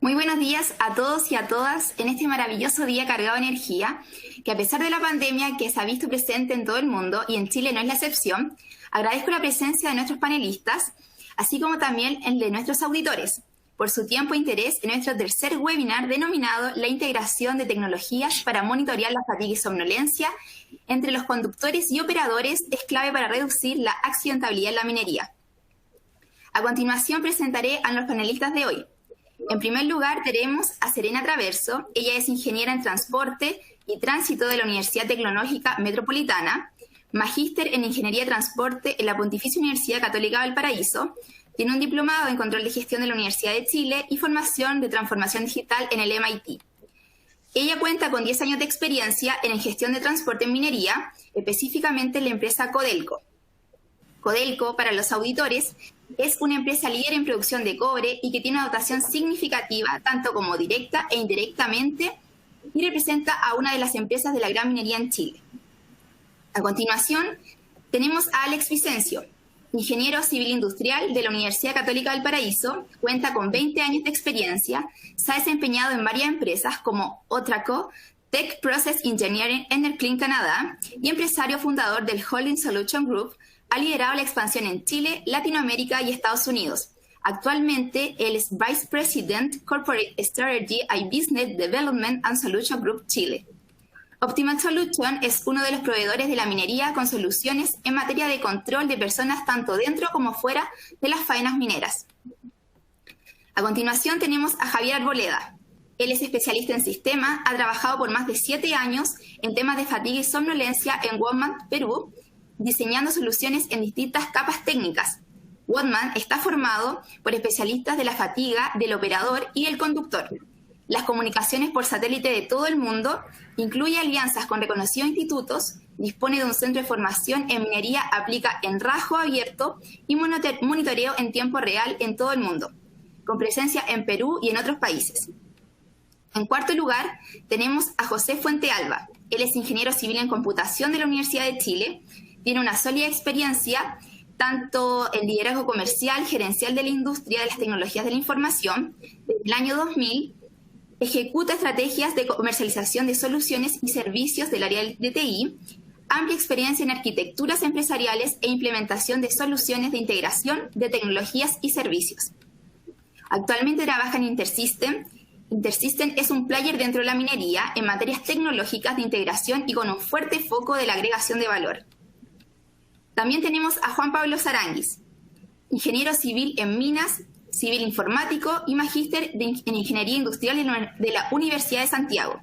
Muy buenos días a todos y a todas en este maravilloso día cargado de energía, que a pesar de la pandemia que se ha visto presente en todo el mundo y en Chile no es la excepción, agradezco la presencia de nuestros panelistas, así como también el de nuestros auditores, por su tiempo e interés en nuestro tercer webinar denominado La integración de tecnologías para monitorear la fatiga y somnolencia entre los conductores y operadores es clave para reducir la accidentabilidad en la minería. A continuación presentaré a los panelistas de hoy. En primer lugar tenemos a Serena Traverso. Ella es ingeniera en transporte y tránsito de la Universidad Tecnológica Metropolitana, magíster en ingeniería de transporte en la Pontificia Universidad Católica Valparaíso, tiene un diplomado en control de gestión de la Universidad de Chile y formación de transformación digital en el MIT. Ella cuenta con 10 años de experiencia en gestión de transporte en minería, específicamente en la empresa Codelco. Codelco, para los auditores, es una empresa líder en producción de cobre y que tiene una dotación significativa, tanto como directa e indirectamente, y representa a una de las empresas de la gran minería en Chile. A continuación, tenemos a Alex Vicencio, ingeniero civil industrial de la Universidad Católica Valparaíso, cuenta con 20 años de experiencia, se ha desempeñado en varias empresas como Otraco, Tech Process Engineering en el Clean Canadá y empresario fundador del Holding Solution Group. Ha liderado la expansión en Chile, Latinoamérica y Estados Unidos. Actualmente, él es Vice President Corporate Strategy and Business Development and Solution Group Chile. Optimal Solution es uno de los proveedores de la minería con soluciones en materia de control de personas tanto dentro como fuera de las faenas mineras. A continuación tenemos a Javier Arboleda. Él es especialista en sistemas, ha trabajado por más de 7 años en temas de fatiga y somnolencia en Woodman, Perú, diseñando soluciones en distintas capas técnicas. Woodman está formado por especialistas de la fatiga, del operador y del conductor. Las comunicaciones por satélite de todo el mundo, incluye alianzas con reconocidos institutos, dispone de un centro de formación en minería, aplica en rajo abierto y monitoreo en tiempo real en todo el mundo, con presencia en Perú y en otros países. En cuarto lugar, tenemos a José Fuente Alba. Él es ingeniero civil en computación de la Universidad de Chile, tiene una sólida experiencia tanto en liderazgo comercial, gerencial de la industria de las tecnologías de la información. Desde el año 2000 ejecuta estrategias de comercialización de soluciones y servicios del área de TI, amplia experiencia en arquitecturas empresariales e implementación de soluciones de integración de tecnologías y servicios. Actualmente trabaja en InterSystem. InterSystem es un player dentro de la minería en materias tecnológicas de integración y con un fuerte foco de la agregación de valor. También tenemos a Juan Pablo Saranguis, ingeniero civil en minas, civil informático y magíster en ingeniería industrial de la Universidad de Santiago.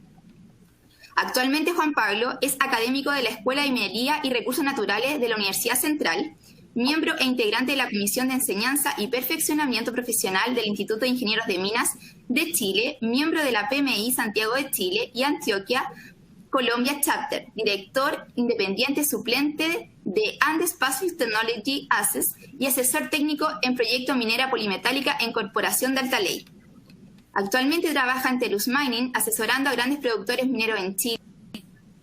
Actualmente Juan Pablo es académico de la Escuela de Minería y Recursos Naturales de la Universidad Central, miembro e integrante de la Comisión de Enseñanza y Perfeccionamiento Profesional del Instituto de Ingenieros de Minas de Chile, miembro de la PMI Santiago de Chile y Antioquia, Colombia Chapter, director independiente suplente de Andes Pacific Technology Access y asesor técnico en proyecto minera polimetálica en Corporación de Alta Ley. Actualmente trabaja en Telus Mining, asesorando a grandes productores mineros en Chile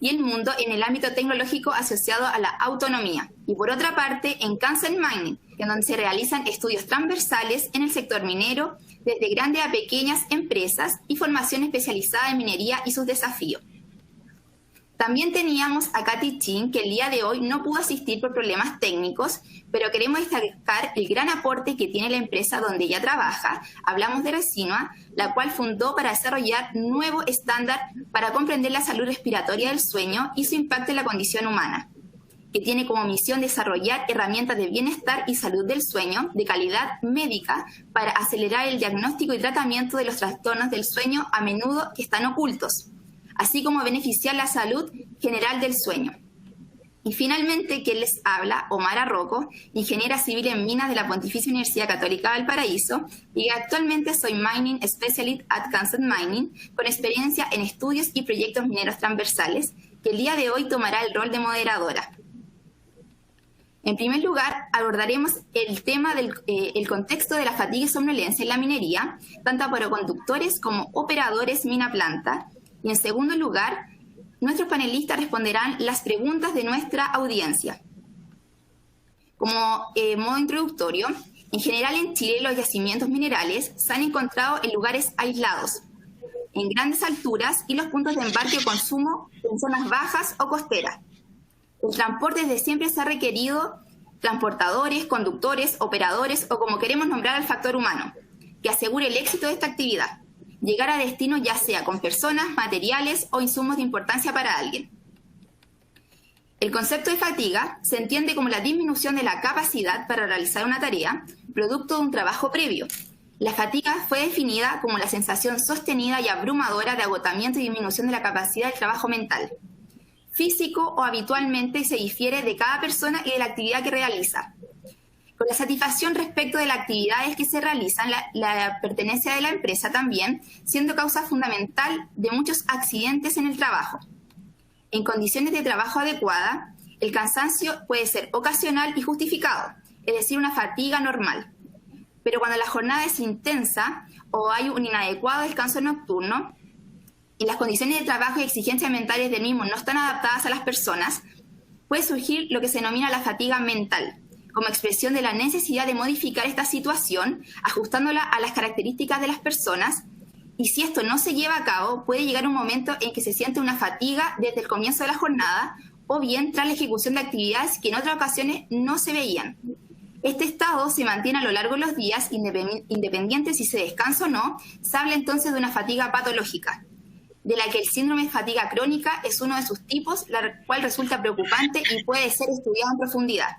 y el mundo en el ámbito tecnológico asociado a la autonomía. Y por otra parte, en Cancer Mining, en donde se realizan estudios transversales en el sector minero, desde grandes a pequeñas empresas y formación especializada en minería y sus desafíos. También teníamos a Katy Chin, que el día de hoy no pudo asistir por problemas técnicos, pero queremos destacar el gran aporte que tiene la empresa donde ella trabaja. Hablamos de Resinua, la cual fundó para desarrollar un nuevo estándar para comprender la salud respiratoria del sueño y su impacto en la condición humana, que tiene como misión desarrollar herramientas de bienestar y salud del sueño de calidad médica para acelerar el diagnóstico y tratamiento de los trastornos del sueño a menudo que están ocultos, así como beneficiar la salud general del sueño. Y finalmente, quien les habla, Omara Rocco, ingeniera civil en minas de la Pontificia Universidad Católica Valparaíso, y actualmente soy Mining Specialist at Cancer Mining, con experiencia en estudios y proyectos mineros transversales, que el día de hoy tomará el rol de moderadora. En primer lugar, abordaremos el tema del contexto de la fatiga y somnolencia en la minería, tanto para conductores como operadores mina-planta. Y en segundo lugar, nuestros panelistas responderán las preguntas de nuestra audiencia. Como modo introductorio, En general, en Chile, los yacimientos minerales se han encontrado en lugares aislados, en grandes alturas y los puntos de embarque o consumo en zonas bajas o costeras. El transporte desde siempre se ha requerido transportadores, conductores, operadores o como queremos nombrar al factor humano, que asegure el éxito de esta actividad, llegar a destino ya sea con personas, materiales o insumos de importancia para alguien. El concepto de fatiga se entiende como la disminución de la capacidad para realizar una tarea, producto de un trabajo previo. La fatiga fue definida como la sensación sostenida y abrumadora de agotamiento y disminución de la capacidad del trabajo mental, físico o habitualmente se difiere de cada persona y de la actividad que realiza. Con la satisfacción respecto de las actividades que se realizan, la pertenencia de la empresa también, siendo causa fundamental de muchos accidentes en el trabajo. En condiciones de trabajo adecuadas, el cansancio puede ser ocasional y justificado, es decir, una fatiga normal. Pero cuando la jornada es intensa o hay un inadecuado descanso nocturno y las condiciones de trabajo y exigencias mentales del mismo no están adaptadas a las personas, puede surgir lo que se denomina la fatiga mental, como expresión de la necesidad de modificar esta situación, ajustándola a las características de las personas. Y si esto no se lleva a cabo, puede llegar un momento en que se siente una fatiga desde el comienzo de la jornada o bien tras la ejecución de actividades que en otras ocasiones no se veían. Este estado se mantiene a lo largo de los días, independiente si se descansa o no. Se habla entonces de una fatiga patológica, de la que el síndrome de fatiga crónica es uno de sus tipos, la cual resulta preocupante y puede ser estudiado en profundidad.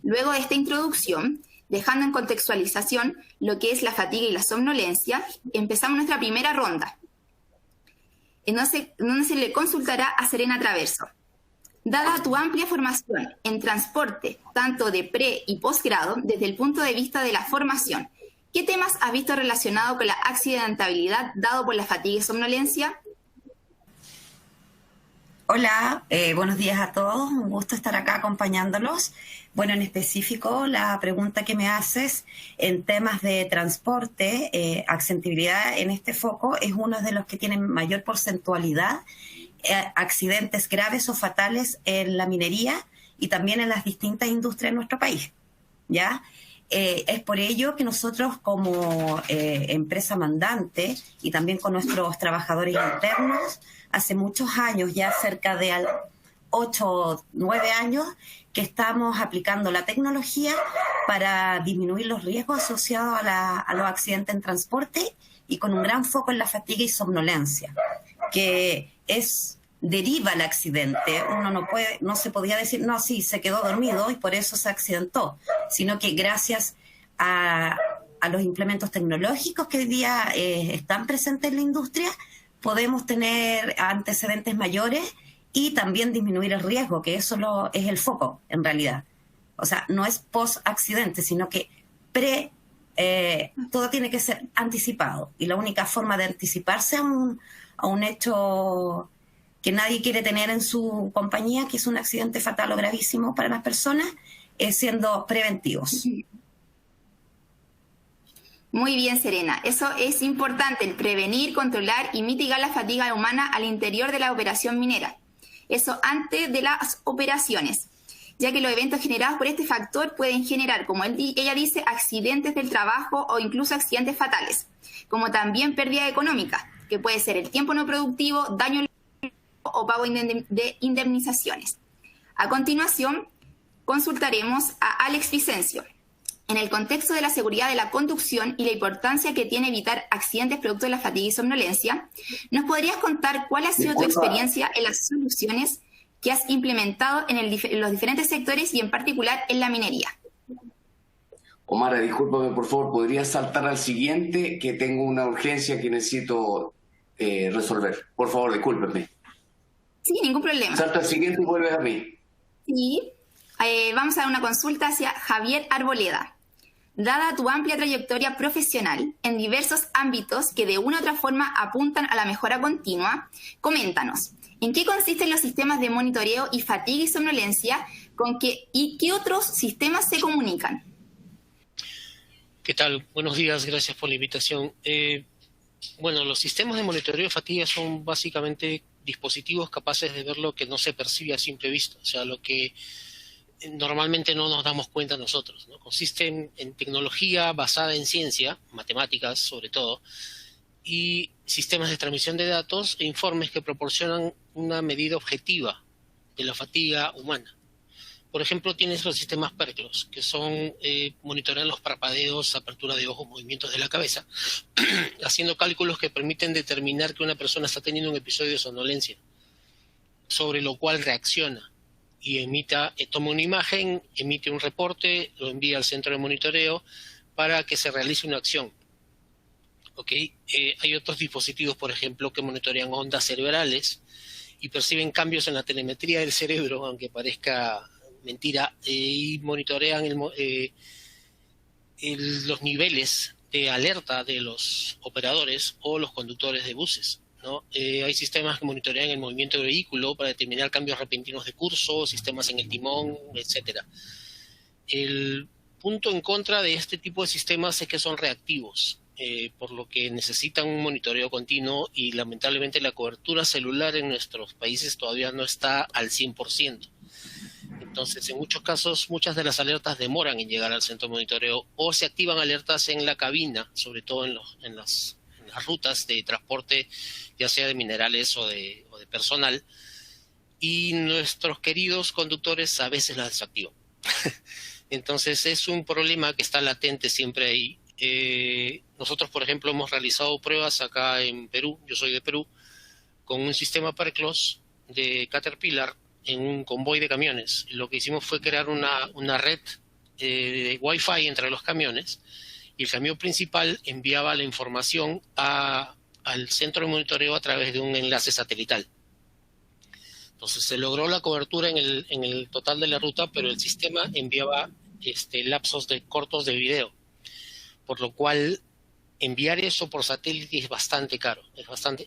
Luego de esta introducción, dejando en contextualización lo que es la fatiga y la somnolencia, empezamos nuestra primera ronda, en donde se le consultará a Serena Traverso. Dada tu amplia formación en transporte, tanto de pre- y posgrado, desde el punto de vista de la formación, ¿qué temas has visto relacionados con la accidentabilidad dado por la fatiga y somnolencia? Hola, buenos días a todos, un gusto estar acá acompañándolos. Bueno, en específico, la pregunta que me haces en temas de transporte, accidentabilidad en este foco es uno de los que tienen mayor porcentualidad, accidentes graves o fatales en la minería y también en las distintas industrias de nuestro país, ¿ya? Es por ello que nosotros como empresa mandante y también con nuestros trabajadores internos, hace muchos años, ya cerca de 8 o 9 años, que estamos aplicando la tecnología para disminuir los riesgos asociados a los accidentes en transporte y con un gran foco en la fatiga y somnolencia, que deriva el accidente. Uno no se podía decir, no, sí, se quedó dormido y por eso se accidentó, sino que gracias a los implementos tecnológicos que hoy día están presentes en la industria, podemos tener antecedentes mayores y también disminuir el riesgo, que eso es el foco en realidad. O sea, no es post-accidente, sino que todo tiene que ser anticipado. Y la única forma de anticiparse a un hecho que nadie quiere tener en su compañía, que es un accidente fatal o gravísimo para las personas, es siendo preventivos. Muy bien, Serena. Eso es importante, el prevenir, controlar y mitigar la fatiga humana al interior de la operación minera. Eso antes de las operaciones, ya que los eventos generados por este factor pueden generar, como ella dice, accidentes del trabajo o incluso accidentes fatales, como también pérdida económica, que puede ser el tiempo no productivo, daño o pago de indemnizaciones. A continuación, consultaremos a Alex Vicencio. En el contexto de la seguridad de la conducción y la importancia que tiene evitar accidentes producto de la fatiga y somnolencia, ¿nos podrías contar cuál ha sido tu experiencia en las soluciones que has implementado en los diferentes sectores y en particular en la minería? Omar, discúlpame, por favor, ¿podrías saltar al siguiente? Que tengo una urgencia que necesito resolver. Por favor, discúlpeme. Sí, ningún problema. Salta al siguiente y vuelves a mí. Sí. Vamos a dar una consulta hacia Javier Arboleda. Dada tu amplia trayectoria profesional en diversos ámbitos que de una u otra forma apuntan a la mejora continua, coméntanos, ¿en qué consisten los sistemas de monitoreo y fatiga y somnolencia y qué otros sistemas se comunican? ¿Qué tal? Buenos días, gracias por la invitación. Bueno, los sistemas de monitoreo de fatiga son básicamente dispositivos capaces de ver lo que no se percibe a simple vista, o sea, lo que normalmente no nos damos cuenta nosotros, ¿no? Consiste en tecnología basada en ciencia, matemáticas sobre todo, y sistemas de transmisión de datos e informes que proporcionan una medida objetiva de la fatiga humana. Por ejemplo, tienes los sistemas PERCLOS, que son monitorean los parpadeos, apertura de ojos, movimientos de la cabeza, haciendo cálculos que permiten determinar que una persona está teniendo un episodio de somnolencia, sobre lo cual reacciona y toma una imagen, emite un reporte, lo envía al centro de monitoreo para que se realice una acción. ¿Okay? Hay otros dispositivos, por ejemplo, que monitorean ondas cerebrales y perciben cambios en la telemetría del cerebro, aunque parezca mentira, y monitorean los niveles de alerta de los operadores o los conductores de buses, ¿no? Hay sistemas que monitorean el movimiento del vehículo para determinar cambios repentinos de curso, sistemas en el timón, etcétera. El punto en contra de este tipo de sistemas es que son reactivos, por lo que necesitan un monitoreo continuo y lamentablemente la cobertura celular en nuestros países todavía no está al 100%. Entonces, en muchos casos, muchas de las alertas demoran en llegar al centro de monitoreo o se activan alertas en la cabina, sobre todo en las rutas de transporte, ya sea de minerales o de personal, y nuestros queridos conductores a veces las desactivan. Entonces, es un problema que está latente siempre ahí. Nosotros, por ejemplo, hemos realizado pruebas acá en Perú, yo soy de Perú, con un sistema PERCLOS de Caterpillar en un convoy de camiones. Lo que hicimos fue crear una red de Wi-Fi entre los camiones y el camión principal enviaba la información al centro de monitoreo a través de un enlace satelital. Entonces se logró la cobertura en el total de la ruta, pero el sistema enviaba lapsos cortos de video, por lo cual enviar eso por satélite es bastante caro,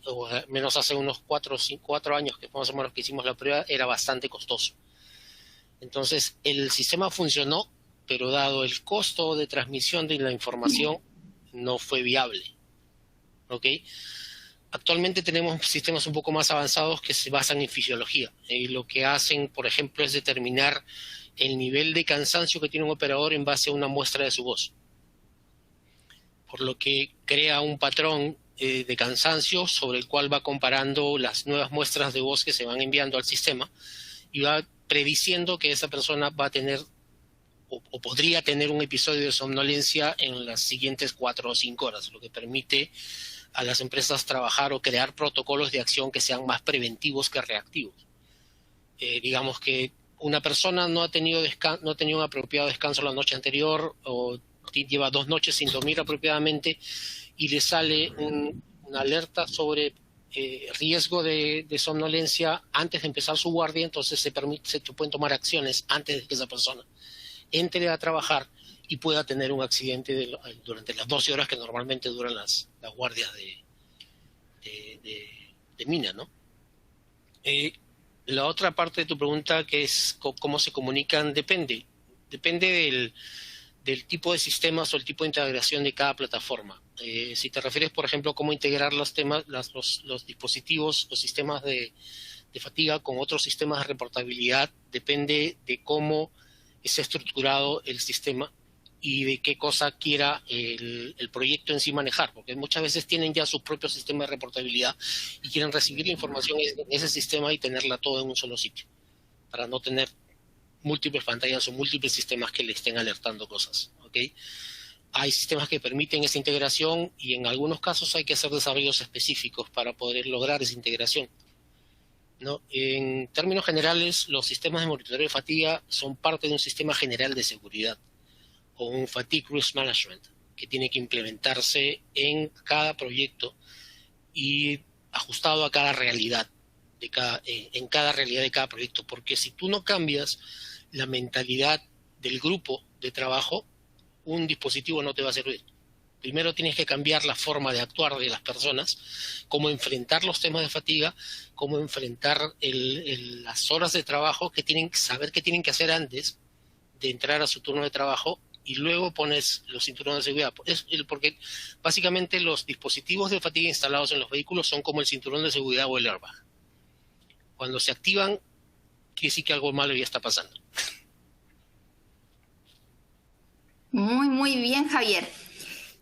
o al menos hace unos 4 años que más o menos que hicimos la prueba, era bastante costoso. Entonces el sistema funcionó, pero dado el costo de transmisión de la información, no fue viable. ¿Ok? Actualmente tenemos sistemas un poco más avanzados que se basan en fisiología. Lo que hacen, por ejemplo, es determinar el nivel de cansancio que tiene un operador en base a una muestra de su voz, por lo que crea un patrón de cansancio sobre el cual va comparando las nuevas muestras de voz que se van enviando al sistema y va prediciendo que esa persona va a tener o podría tener un episodio de somnolencia en las siguientes 4 o 5 horas, lo que permite a las empresas trabajar o crear protocolos de acción que sean más preventivos que reactivos. Digamos que una persona no ha tenido un apropiado descanso la noche anterior o lleva 2 noches sin dormir apropiadamente y le sale una alerta sobre riesgo de somnolencia antes de empezar su guardia, entonces se pueden tomar acciones antes de que esa persona entre a trabajar y pueda tener un accidente durante las 12 horas que normalmente duran las guardias de mina, ¿no? La otra parte de tu pregunta, que es cómo se comunican, depende del tipo de sistemas o el tipo de integración de cada plataforma. Si te refieres, por ejemplo, a cómo integrar los dispositivos o sistemas de fatiga con otros sistemas de reportabilidad, depende de cómo esté estructurado el sistema y de qué cosa quiera el proyecto en sí manejar, porque muchas veces tienen ya su propio sistema de reportabilidad y quieren recibir la información en ese sistema y tenerla todo en un solo sitio, para no tener múltiples pantallas o múltiples sistemas que le estén alertando cosas, ¿ok? Hay sistemas que permiten esa integración y en algunos casos hay que hacer desarrollos específicos para poder lograr esa integración, ¿no? En términos generales, los sistemas de monitoreo de fatiga son parte de un sistema general de seguridad o un Fatigue Risk Management que tiene que implementarse en cada proyecto y ajustado a cada realidad en cada realidad de cada proyecto, porque si tú no cambias la mentalidad del grupo de trabajo, un dispositivo no te va a servir. Primero tienes que cambiar la forma de actuar de las personas, cómo enfrentar los temas de fatiga, cómo enfrentar las horas de trabajo, saber qué tienen que hacer antes de entrar a su turno de trabajo y luego pones los cinturones de seguridad. Porque básicamente los dispositivos de fatiga instalados en los vehículos son como el cinturón de seguridad o el airbag. Cuando se activan, quiere decir que algo malo ya está pasando. Muy bien, Javier.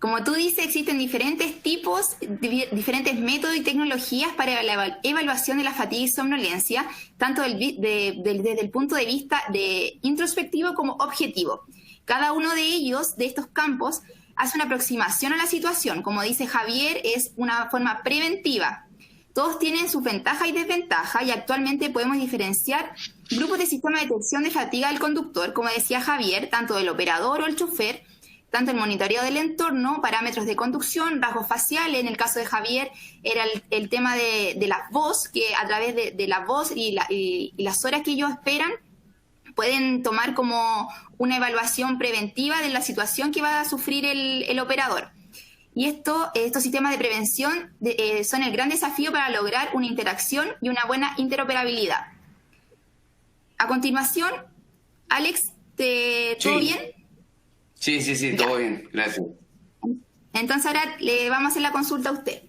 Como tú dices, existen diferentes tipos, diferentes métodos y tecnologías para la evaluación de la fatiga y somnolencia, tanto desde el punto de vista de introspectivo como objetivo. Cada uno de ellos, de estos campos, hace una aproximación a la situación. Como dice Javier, es una forma preventiva. Todos tienen sus ventajas y desventajas y actualmente podemos diferenciar grupos de sistema de detección de fatiga del conductor, como decía Javier, tanto del operador o el chofer, tanto el monitoreo del entorno, parámetros de conducción, rasgos faciales. En el caso de Javier era el tema de la voz, que a través de la voz y las horas que ellos esperan, pueden tomar como una evaluación preventiva de la situación que va a sufrir el operador. Y estos sistemas de prevención son el gran desafío para lograr una interacción y una buena interoperabilidad. A continuación, Alex, ¿todo bien? Sí, todo bien, gracias. Entonces ahora le vamos a hacer la consulta a usted.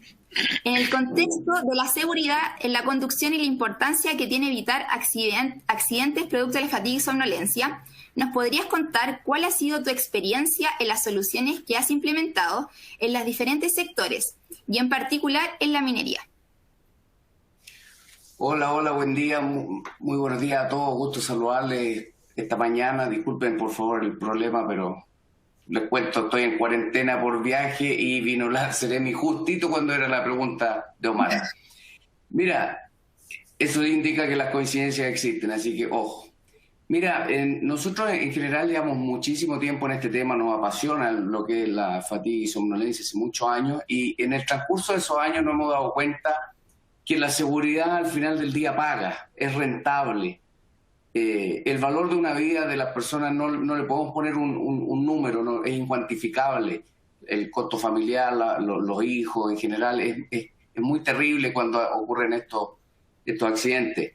En el contexto de la seguridad en la conducción y la importancia que tiene evitar accidentes producto de la fatiga y somnolencia, ¿nos podrías contar cuál ha sido tu experiencia en las soluciones que has implementado en los diferentes sectores y en particular en la minería? Hola, buen día, muy buenos días a todos, gusto saludarles esta mañana. Disculpen por favor el problema, pero les cuento, estoy en cuarentena por viaje y vino la Seremi justito cuando era la pregunta de Omar. Mira, eso indica que las coincidencias existen, así que ojo. Mira, nosotros en general llevamos muchísimo tiempo en este tema, nos apasiona lo que es la fatiga y somnolencia hace muchos años, y en el transcurso de esos años nos hemos dado cuenta que la seguridad al final del día paga, es rentable. El valor de una vida de las personas no le podemos poner un número, no, es incuantificable. El costo familiar, los hijos en general, es muy terrible cuando ocurren estos accidentes.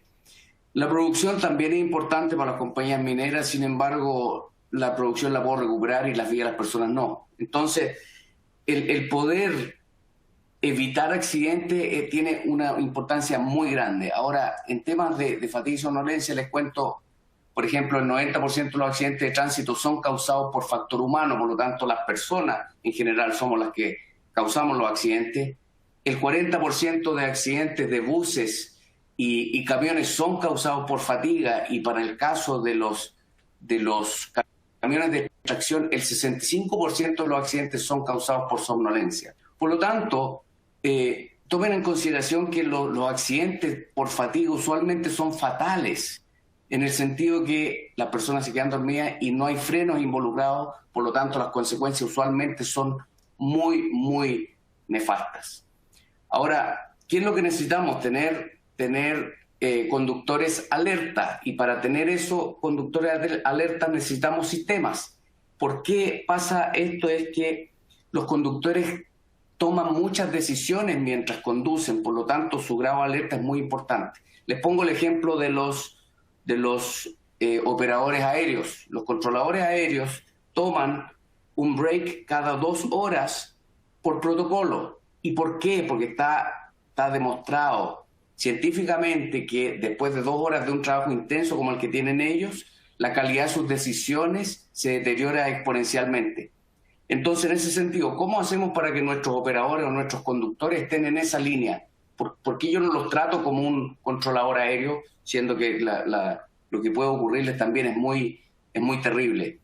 La producción también es importante para las compañías mineras, sin embargo, la producción la puedo recuperar y las vidas de las personas no. Entonces, el poder evitar accidentes tiene una importancia muy grande. Ahora, en temas de fatiga y somnolencia, les cuento, por ejemplo, el 90% de los accidentes de tránsito son causados por factor humano, por lo tanto, las personas en general somos las que causamos los accidentes. El 40% de accidentes de buses y camiones son causados por fatiga, y para el caso de los camiones de tracción, el 65% de los accidentes son causados por somnolencia. Por lo tanto, tomen en consideración que los accidentes por fatiga usualmente son fatales, en el sentido que las personas se quedan dormidas y no hay frenos involucrados, por lo tanto las consecuencias usualmente son muy nefastas. Ahora, ¿qué es lo que necesitamos? Tener conductores alerta, y para tener eso, conductores alerta, necesitamos sistemas. ¿Por qué pasa esto? Es que los conductores toman muchas decisiones mientras conducen, por lo tanto su grado de alerta es muy importante. Les pongo el ejemplo de los operadores aéreos. Los controladores aéreos toman un break cada 2 horas por protocolo. ¿Y por qué? Porque está demostrado científicamente que después de 2 horas de un trabajo intenso como el que tienen ellos, la calidad de sus decisiones se deteriora exponencialmente. Entonces, en ese sentido, ¿cómo hacemos para que nuestros operadores o nuestros conductores estén en esa línea? ¿Por qué yo no los trato como un controlador aéreo, siendo que lo que puede ocurrirles también es muy terrible?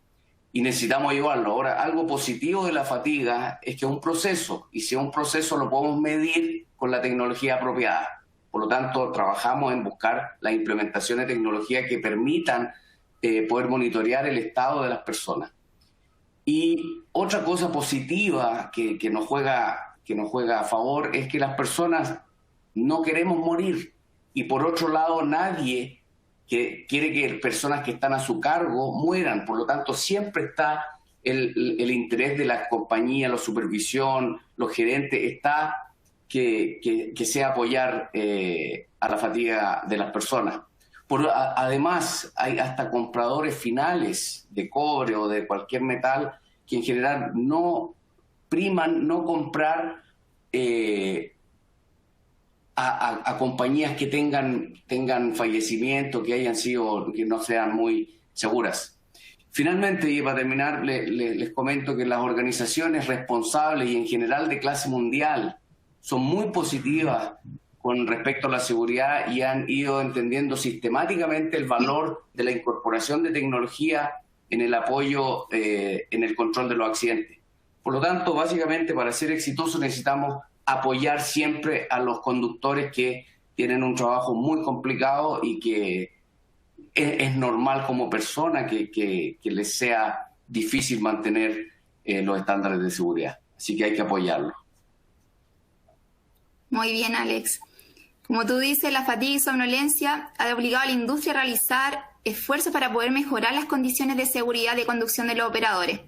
Y necesitamos ayudarlo. Ahora, algo positivo de la fatiga es que es un proceso, y si es un proceso lo podemos medir con la tecnología apropiada. Por lo tanto, trabajamos en buscar la implementación de tecnología que permitan poder monitorear el estado de las personas. Y otra cosa positiva que nos juega a favor es que las personas no queremos morir, y por otro lado nadie que quiere que personas que están a su cargo mueran. Por lo tanto, siempre está el interés de la compañía, la supervisión, los gerentes, está que sea apoyar a la fatiga de las personas. Además, hay hasta compradores finales de cobre o de cualquier metal que en general no priman no comprar a compañías que tengan fallecimiento, que no sean muy seguras. Finalmente, y para terminar, les comento que las organizaciones responsables y en general de clase mundial son muy positivas con respecto a la seguridad y han ido entendiendo sistemáticamente el valor de la incorporación de tecnología en el apoyo, en el control de los accidentes. Por lo tanto, básicamente, para ser exitosos necesitamos apoyar siempre a los conductores que tienen un trabajo muy complicado y que es normal como persona que les sea difícil mantener los estándares de seguridad. Así que hay que apoyarlo. Muy bien, Alex. Como tú dices, la fatiga y somnolencia ha obligado a la industria a realizar esfuerzos para poder mejorar las condiciones de seguridad de conducción de los operadores.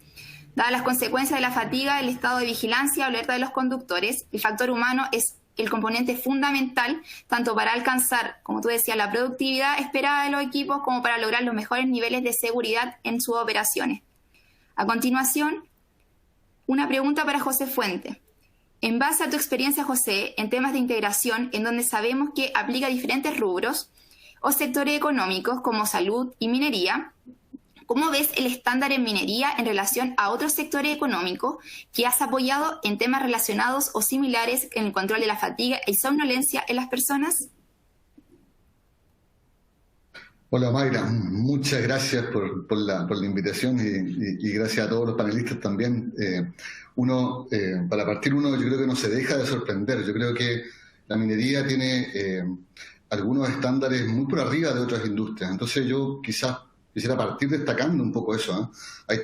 Dadas las consecuencias de la fatiga, el estado de vigilancia o alerta de los conductores, el factor humano es el componente fundamental tanto para alcanzar, como tú decías, la productividad esperada de los equipos como para lograr los mejores niveles de seguridad en sus operaciones. A continuación, una pregunta para José Fuente. En base a tu experiencia, José, en temas de integración, en donde sabemos que aplica a diferentes rubros o sectores económicos como salud y minería, ¿cómo ves el estándar en minería en relación a otros sectores económicos que has apoyado en temas relacionados o similares en el control de la fatiga y somnolencia en las personas? Hola Mayra, muchas gracias por la invitación y gracias a todos los panelistas también. Para partir yo creo que no se deja de sorprender. Yo creo que la minería tiene algunos estándares muy por arriba de otras industrias. Entonces yo quizás quisiera partir destacando un poco eso. Hay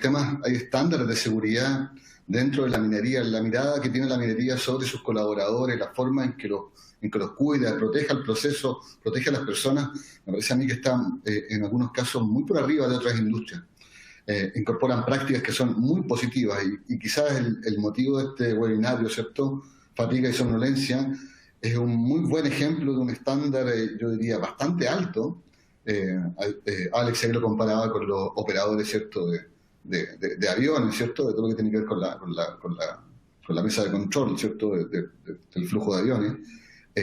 estándares de seguridad dentro de la minería, la mirada que tiene la minería sobre sus colaboradores, la forma en que los cuida, protege el proceso, protege a las personas, me parece a mí que están en algunos casos muy por arriba de otras industrias. Incorporan prácticas que son muy positivas y quizás el motivo de este webinario, ¿cierto? Fatiga y somnolencia, es un muy buen ejemplo de un estándar, yo diría, bastante alto. Alex lo comparaba con los operadores, ¿cierto? De aviones, ¿cierto? De todo lo que tiene que ver con la mesa de control, ¿cierto? Del flujo de aviones.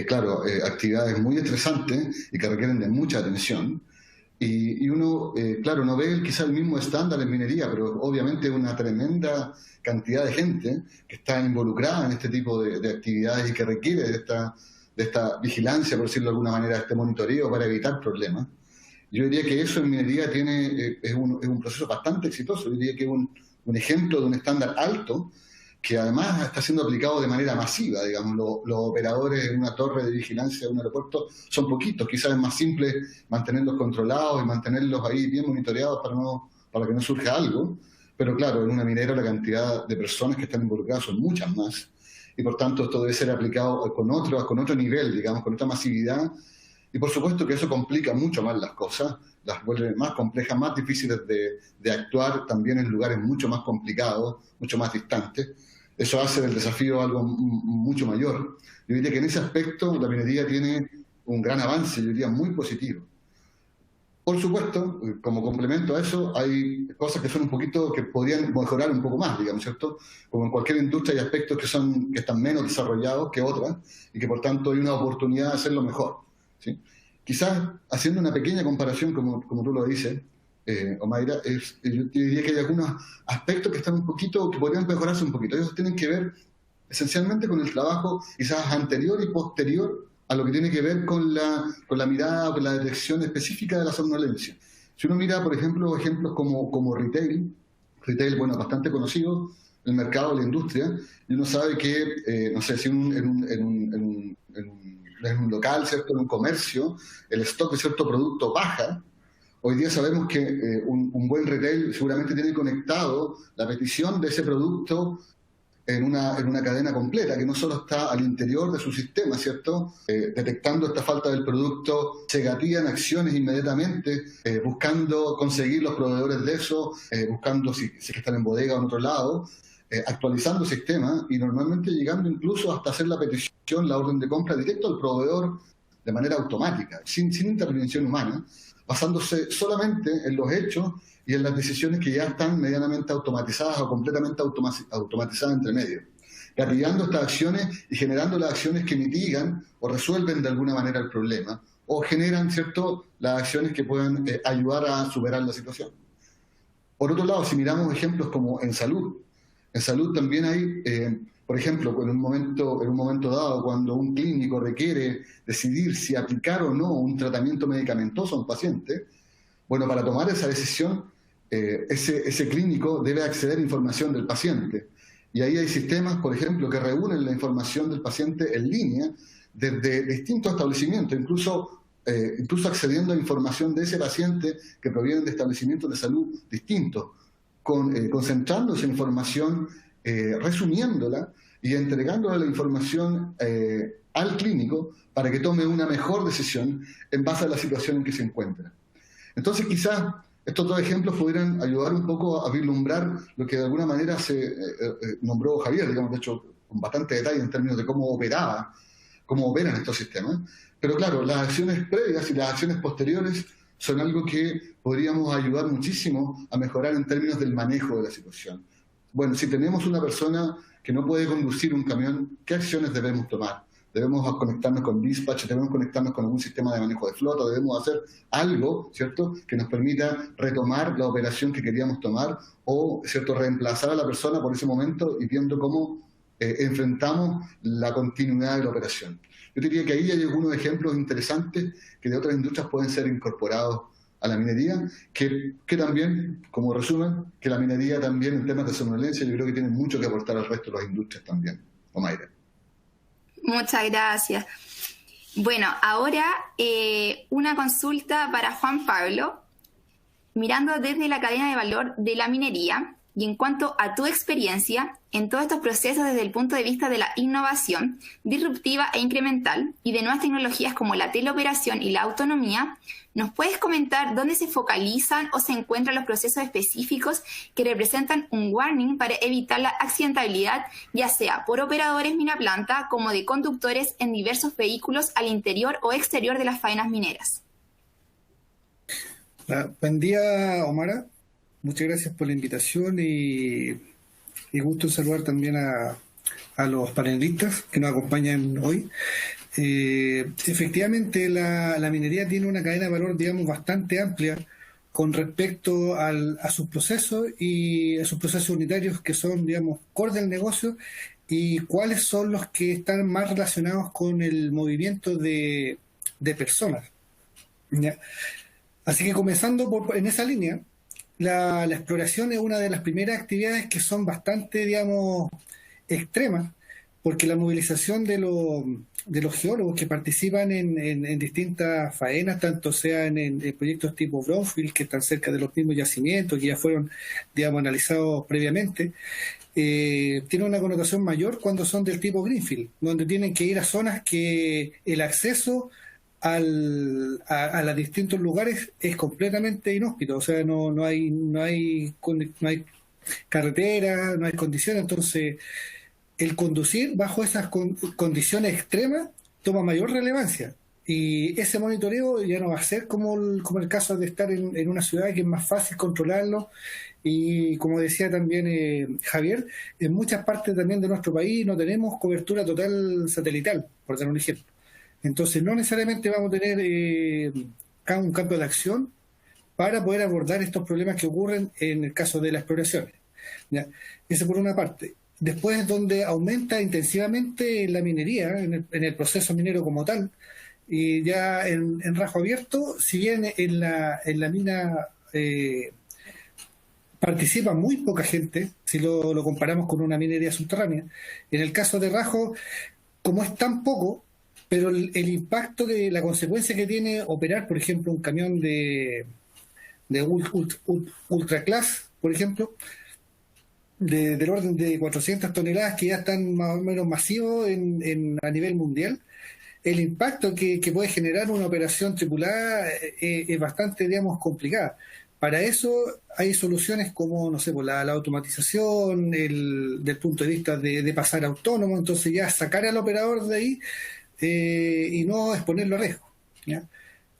Claro, actividades muy estresantes y que requieren de mucha atención. Y uno, claro, no ve quizá el mismo estándar en minería, pero obviamente una tremenda cantidad de gente que está involucrada en este tipo de actividades y que requiere de esta vigilancia, por decirlo de alguna manera, este monitoreo para evitar problemas. Yo diría que eso en minería es un proceso bastante exitoso. Yo diría que es un ejemplo de un estándar alto que además está siendo aplicado de manera masiva. Digamos, los operadores en una torre de vigilancia de un aeropuerto son poquitos. Quizás es más simple mantenerlos controlados y mantenerlos ahí bien monitoreados para que no surja algo. Pero claro, en una minera la cantidad de personas que están involucradas son muchas más. Y por tanto esto debe ser aplicado con otro nivel, digamos, con otra masividad. Y por supuesto que eso complica mucho más las cosas, las vuelve más complejas, más difíciles de actuar también en lugares mucho más complicados, mucho más distantes. Eso hace del desafío algo mucho mayor. Yo diría que en ese aspecto la minería tiene un gran avance, yo diría muy positivo. Por supuesto, como complemento a eso, hay cosas que son que podrían mejorar un poco más, digamos, ¿cierto? Como en cualquier industria hay aspectos que están menos desarrollados que otras y que por tanto hay una oportunidad de hacerlo mejor. ¿Sí? Quizás haciendo una pequeña comparación, como tú lo dices, Omaira, yo diría que hay algunos aspectos que podrían mejorarse un poquito. Ellos tienen que ver esencialmente con el trabajo quizás anterior y posterior a lo que tiene que ver con la mirada, con la detección específica de la somnolencia. Si uno mira, por ejemplo, ejemplos como retail, bueno, bastante conocido, el mercado, la industria, y uno sabe que, no sé, si en un local, ¿cierto?, en un comercio, el stock de cierto producto baja. Hoy día sabemos que un buen retail seguramente tiene conectado la petición de ese producto en una cadena completa, que no solo está al interior de su sistema, ¿cierto? Detectando esta falta del producto, se gatillan acciones inmediatamente, buscando conseguir los proveedores de eso, buscando si es que están en bodega o en otro lado, actualizando sistemas y normalmente llegando incluso hasta hacer la petición, la orden de compra directo al proveedor de manera automática, sin intervención humana, basándose solamente en los hechos y en las decisiones que ya están medianamente automatizadas o completamente automatizadas entre medio, gatillando estas acciones y generando las acciones que mitigan o resuelven de alguna manera el problema o generan, ¿cierto?, las acciones que puedan ayudar a superar la situación. Por otro lado, si miramos ejemplos como en salud también hay, por ejemplo, en un momento dado, cuando un clínico requiere decidir si aplicar o no un tratamiento medicamentoso a un paciente, bueno, para tomar esa decisión, ese clínico debe acceder a información del paciente. Y ahí hay sistemas, por ejemplo, que reúnen la información del paciente en línea desde distintos establecimientos, incluso accediendo a información de ese paciente que proviene de establecimientos de salud distintos, concentrando esa información, resumiéndola y entregándole la información al clínico para que tome una mejor decisión en base a la situación en que se encuentra. Entonces, quizás estos dos ejemplos pudieran ayudar un poco a vislumbrar lo que de alguna manera se nombró Javier, digamos, de hecho, con bastante detalle en términos de cómo operan estos sistemas. Pero claro, las acciones previas y las acciones posteriores son algo que podríamos ayudar muchísimo a mejorar en términos del manejo de la situación. Bueno, si tenemos una persona que no puede conducir un camión, ¿qué acciones debemos tomar? Debemos conectarnos con dispatch, debemos conectarnos con algún sistema de manejo de flota, debemos hacer algo, ¿cierto?, que nos permita retomar la operación que queríamos tomar o, ¿cierto?, reemplazar a la persona por ese momento y viendo cómo enfrentamos la continuidad de la operación. Yo diría que ahí hay algunos ejemplos interesantes que de otras industrias pueden ser incorporados a la minería, que también, como resumen, que la minería también en temas de somnolencia yo creo que tiene mucho que aportar al resto de las industrias también. Omaira. Muchas gracias. Bueno, ahora una consulta para Juan Pablo, mirando desde la cadena de valor de la minería y en cuanto a tu experiencia en todos estos procesos desde el punto de vista de la innovación disruptiva e incremental y de nuevas tecnologías como la teleoperación y la autonomía, ¿nos puedes comentar dónde se focalizan o se encuentran los procesos específicos que representan un warning para evitar la accidentabilidad, ya sea por operadores mina planta como de conductores en diversos vehículos al interior o exterior de las faenas mineras? Buen día, Omara. Muchas gracias por la invitación y gusto saludar también a los panelistas que nos acompañan hoy. Efectivamente, la minería tiene una cadena de valor, digamos, bastante amplia con respecto a sus procesos y a sus procesos unitarios que son, digamos, core del negocio y cuáles son los que están más relacionados con el movimiento de personas. ¿Ya? Así que comenzando en esa línea, la exploración es una de las primeras actividades que son bastante, digamos, extremas, porque la movilización de los geólogos que participan en distintas faenas, tanto sea en proyectos tipo Brownfield, que están cerca de los mismos yacimientos, que ya fueron, digamos, analizados previamente, tiene una connotación mayor cuando son del tipo Greenfield, donde tienen que ir a zonas que el acceso a los distintos lugares es completamente inhóspito, o sea, no hay carretera, no hay condiciones, entonces el conducir bajo esas condiciones extremas toma mayor relevancia y ese monitoreo ya no va a ser como el caso de estar en una ciudad que es más fácil controlarlo y como decía también Javier, en muchas partes también de nuestro país no tenemos cobertura total satelital, por dar un ejemplo. Entonces no necesariamente vamos a tener un campo de acción para poder abordar estos problemas que ocurren en el caso de las exploraciones. ¿Ya? Eso por una parte. Después donde aumenta intensivamente la minería, en el proceso minero como tal, y ya en rajo abierto, si bien en la mina participa muy poca gente, si lo comparamos con una minería subterránea, en el caso de rajo, como es tan poco, pero el impacto de la consecuencia que tiene operar, por ejemplo, un camión de ultra class, por ejemplo, del orden de 400 toneladas que ya están más o menos masivos a nivel mundial, el impacto que puede generar una operación tripulada es bastante, digamos, complicada. Para eso hay soluciones como, no sé, la automatización, del punto de vista de pasar autónomo, entonces ya sacar al operador de ahí y no exponerlo a riesgo, ¿ya?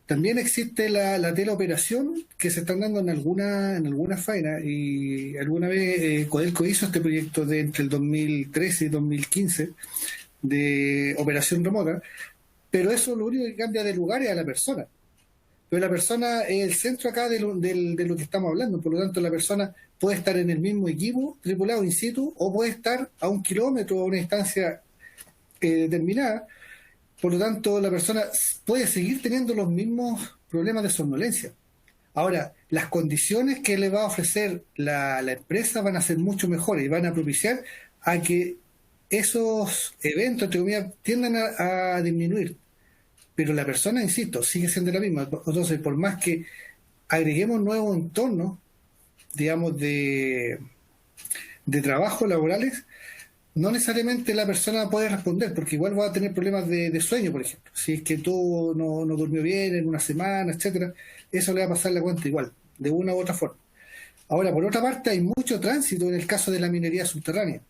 También existe la teleoperación que se están dando en alguna faena y alguna vez Codelco hizo este proyecto entre el 2013 y 2015 de operación remota, pero eso lo único que cambia de lugar es a la persona. pero la persona es el centro acá de lo que estamos hablando. Por lo tanto, la persona puede estar en el mismo equipo tripulado in situ o puede estar a 1 kilómetro o a una distancia determinada. Por lo tanto, la persona puede seguir teniendo los mismos problemas de somnolencia. Ahora, las condiciones que le va a ofrecer la empresa van a ser mucho mejores y van a propiciar a que esos eventos, entre comillas, tiendan a disminuir. Pero la persona, insisto, sigue siendo la misma. Entonces, por más que agreguemos nuevos entornos, digamos, de trabajo laborales, no necesariamente la persona puede responder, porque igual va a tener problemas de sueño, por ejemplo. Si es que tú no durmió bien en una semana, etcétera, eso le va a pasar la cuenta igual, de una u otra forma. Ahora, por otra parte, hay mucho tránsito en el caso de la minería subterránea.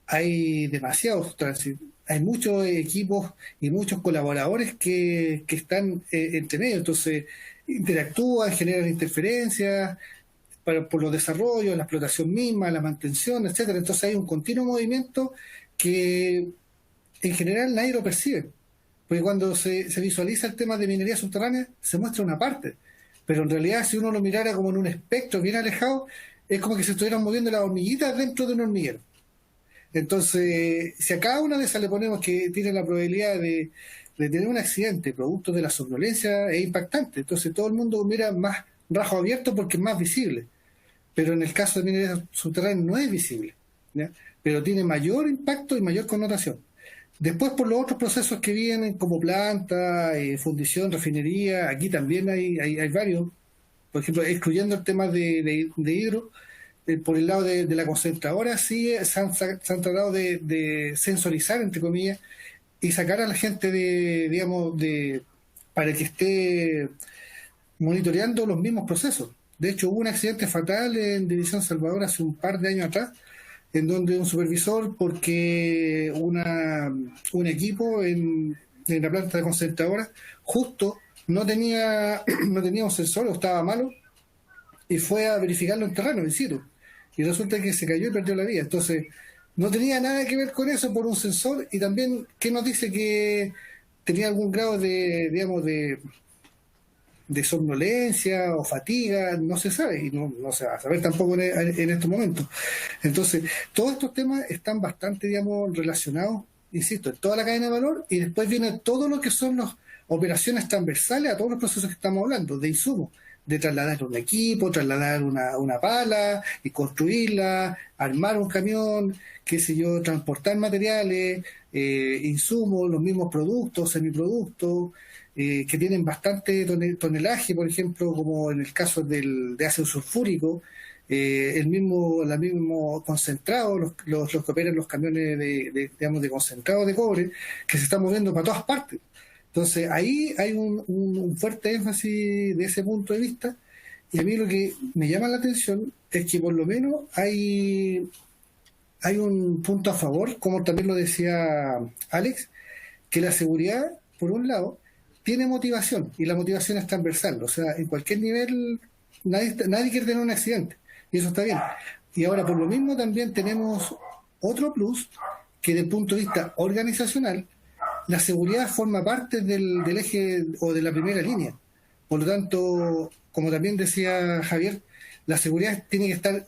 Hay demasiados tránsitos, hay muchos equipos y muchos colaboradores que están entre medio, entonces interactúan, generan interferencias por los desarrollos, la explotación misma, la mantención, etcétera. Entonces hay un continuo movimiento que en general nadie lo percibe, porque cuando se visualiza el tema de minería subterránea se muestra una parte, pero en realidad si uno lo mirara como en un espectro bien alejado, es como que se estuvieran moviendo las hormiguitas dentro de un hormiguero. Entonces, si a cada una de esas le ponemos que tiene la probabilidad de tener un accidente producto de la somnolencia, es impactante. Entonces todo el mundo mira más rajo abierto porque es más visible. Pero en el caso de minería subterránea no es visible, ¿ya? Pero tiene mayor impacto y mayor connotación. Después, por los otros procesos que vienen, como planta, fundición, refinería, aquí también hay varios, por ejemplo, excluyendo el tema de hidro, por el lado de la concentradora, sí se han tratado de sensorizar, entre comillas, y sacar a la gente para que esté monitoreando los mismos procesos. De hecho, hubo un accidente fatal en División Salvador hace un par de años atrás, en donde un supervisor, porque un equipo en la planta de concentradora justo no tenía un sensor o estaba malo, y fue a verificarlo en terreno, in situ, y resulta que se cayó y perdió la vida. Entonces, no tenía nada que ver con eso por un sensor, y también, ¿qué nos dice que tenía algún grado de somnolencia o fatiga? No se sabe, y no se va a saber tampoco en estos momentos. Entonces, todos estos temas están bastante, relacionados, insisto, en toda la cadena de valor, y después viene todo lo que son las operaciones transversales a todos los procesos que estamos hablando, de insumos, de trasladar un equipo, trasladar una pala y construirla, armar un camión, qué sé yo, transportar materiales, insumos, los mismos productos, semiproductos, que tienen bastante tonelaje, por ejemplo, como en el caso de ácido sulfúrico, el mismo concentrado, los que operan los camiones de concentrado de cobre, que se están moviendo para todas partes. Entonces, ahí hay un fuerte énfasis de ese punto de vista, y a mí lo que me llama la atención es que por lo menos hay un punto a favor, como también lo decía Alex, que la seguridad, por un lado, tiene motivación, y la motivación es transversal. O sea, en cualquier nivel nadie quiere tener un accidente, y eso está bien. Y ahora, por lo mismo, también tenemos otro plus, que desde el punto de vista organizacional, la seguridad forma parte del eje o de la primera línea. Por lo tanto, como también decía Javier, la seguridad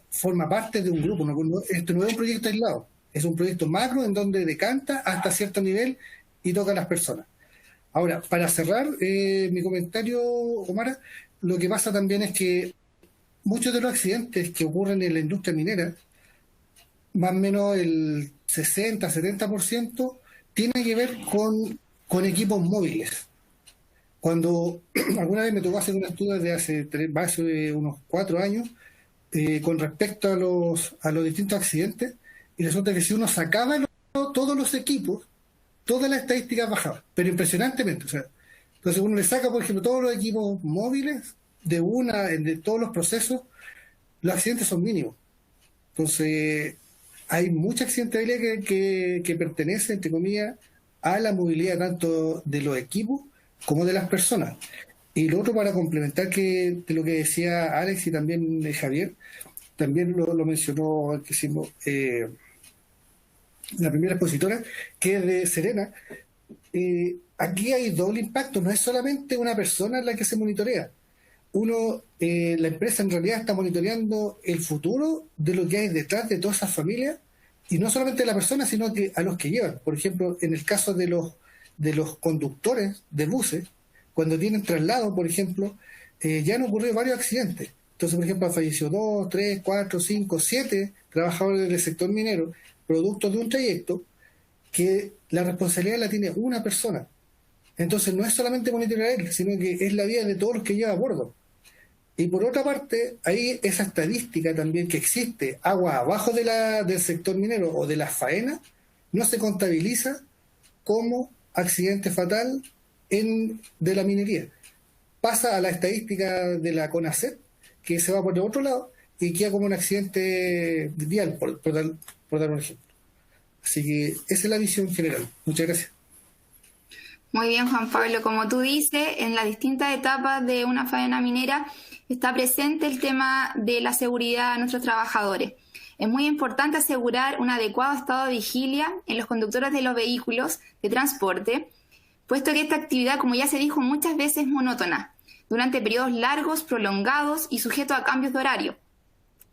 forma parte de un grupo. Esto no es un proyecto aislado, es un proyecto macro en donde decanta hasta cierto nivel y toca a las personas. Ahora, para cerrar mi comentario, Omar, lo que pasa también es que muchos de los accidentes que ocurren en la industria minera, más o menos el 60-70%, tiene que ver con equipos móviles. Cuando alguna vez me tocó hacer un estudio de hace unos 4 años con respecto a los distintos accidentes, y resulta que si uno sacaba todos los equipos, todas las estadísticas bajaban, pero impresionantemente. O sea, entonces uno le saca, por ejemplo, todos los equipos móviles de todos los procesos, los accidentes son mínimos. Entonces, hay mucha accidentabilidad que pertenece, entre comillas, a la movilidad tanto de los equipos como de las personas. Y lo otro, para complementar de lo que decía Alex y también Javier, también lo mencionó la primera expositora, que es de Serena. Aquí hay doble impacto, no es solamente una persona la que se monitorea, la empresa en realidad está monitoreando el futuro de lo que hay detrás de todas esas familias, y no solamente de la persona, sino que a los que llevan. Por ejemplo, en el caso de los conductores de buses, cuando tienen traslado, por ejemplo, ya han ocurrido varios accidentes. Entonces, por ejemplo, han fallecido 2, 3, 4, 5, 7 trabajadores del sector minero, producto de un trayecto que la responsabilidad la tiene una persona. Entonces, no es solamente monitorear él, sino que es la vida de todos los que lleva a bordo. Y por otra parte, hay esa estadística también que existe, agua abajo del sector minero o de las faenas, no se contabiliza como accidente fatal de la minería. Pasa a la estadística de la CONACET, que se va por el otro lado y queda como un accidente vial, por dar un ejemplo. Así que esa es la visión general. Muchas gracias. Muy bien, Juan Pablo. Como tú dices, en las distintas etapas de una faena minera está presente el tema de la seguridad de nuestros trabajadores. Es muy importante asegurar un adecuado estado de vigilia en los conductores de los vehículos de transporte, puesto que esta actividad, como ya se dijo muchas veces, es monótona, durante periodos largos, prolongados y sujeto a cambios de horario.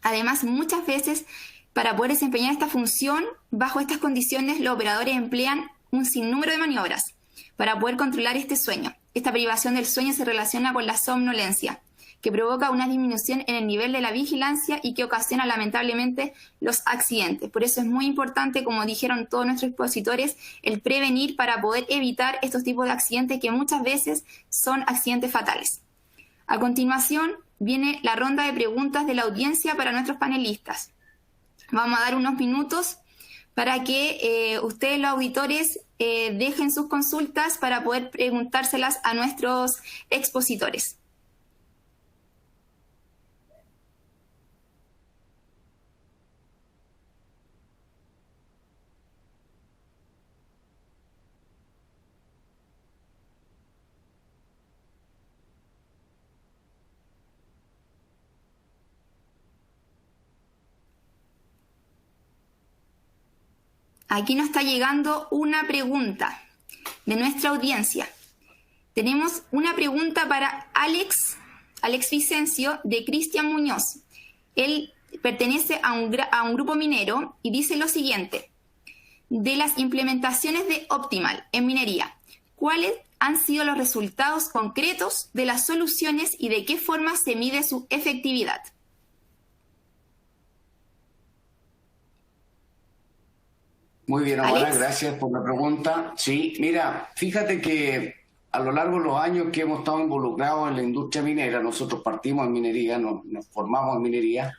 Además, muchas veces, para poder desempeñar esta función, bajo estas condiciones, los operadores emplean un sinnúmero de maniobras para poder controlar este sueño. Esta privación del sueño se relaciona con la somnolencia, que provoca una disminución en el nivel de la vigilancia y que ocasiona lamentablemente los accidentes. Por eso es muy importante, como dijeron todos nuestros expositores, el prevenir para poder evitar estos tipos de accidentes que muchas veces son accidentes fatales. A continuación viene la ronda de preguntas de la audiencia para nuestros panelistas. Vamos a dar unos minutos para que ustedes, los auditores, dejen sus consultas para poder preguntárselas a nuestros expositores. Aquí nos está llegando una pregunta de nuestra audiencia. Tenemos una pregunta para Alex Vicencio, de Cristian Muñoz. Él pertenece a un grupo minero y dice lo siguiente: de las implementaciones de Optimal en minería, ¿cuáles han sido los resultados concretos de las soluciones y de qué forma se mide su efectividad? Muy bien, Omar, gracias por la pregunta. Sí, mira, fíjate que a lo largo de los años que hemos estado involucrados en la industria minera, nosotros partimos en minería, nos formamos en minería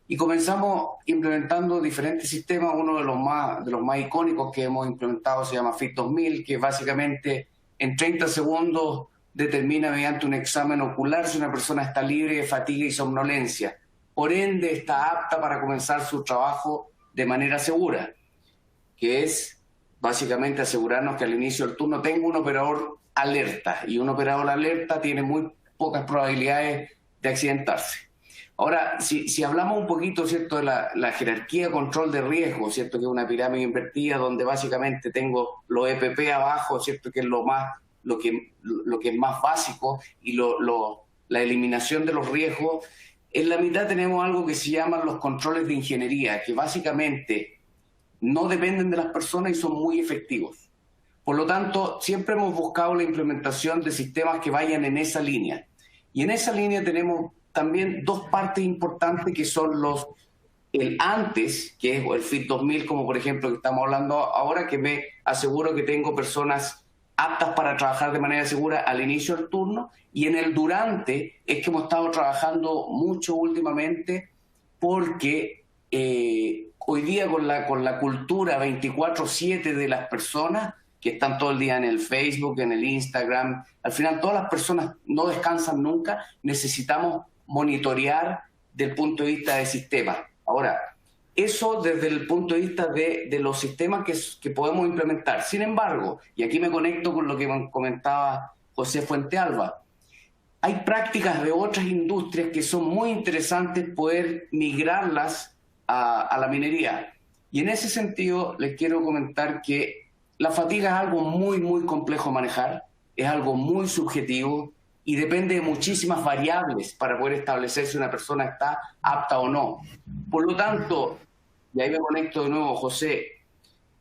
y comenzamos implementando diferentes sistemas. Uno de los más icónicos que hemos implementado se llama FIT 2000, que básicamente en 30 segundos determina mediante un examen ocular si una persona está libre de fatiga y somnolencia. Por ende, está apta para comenzar su trabajo de manera segura, que es básicamente asegurarnos que al inicio del turno tenga un operador alerta, y un operador alerta tiene muy pocas probabilidades de accidentarse. Ahora, si hablamos un poquito, ¿cierto?, de la jerarquía de control de riesgo, ¿cierto?, que es una pirámide invertida donde básicamente tengo los EPP abajo, ¿cierto?, que es lo que es más básico, y la eliminación de los riesgos. En la mitad tenemos algo que se llaman los controles de ingeniería, que básicamente no dependen de las personas y son muy efectivos. Por lo tanto, siempre hemos buscado la implementación de sistemas que vayan en esa línea. Y en esa línea tenemos también dos partes importantes, que son el antes, que es el FIT 2000, como por ejemplo que estamos hablando ahora, que me aseguro que tengo personas aptas para trabajar de manera segura al inicio del turno, y en el durante es que hemos estado trabajando mucho últimamente, porque hoy día con la cultura 24/7 de las personas que están todo el día en el Facebook, en el Instagram, al final todas las personas no descansan nunca, necesitamos monitorear desde el punto de vista del sistema. Ahora, eso desde el punto de vista de los sistemas que podemos implementar. Sin embargo, y aquí me conecto con lo que comentaba José Fuentealba, hay prácticas de otras industrias que son muy interesantes poder migrarlas a la minería. Y en ese sentido les quiero comentar que la fatiga es algo muy, muy complejo de manejar, es algo muy subjetivo, y depende de muchísimas variables para poder establecer si una persona está apta o no. Por lo tanto, y ahí me conecto de nuevo, José,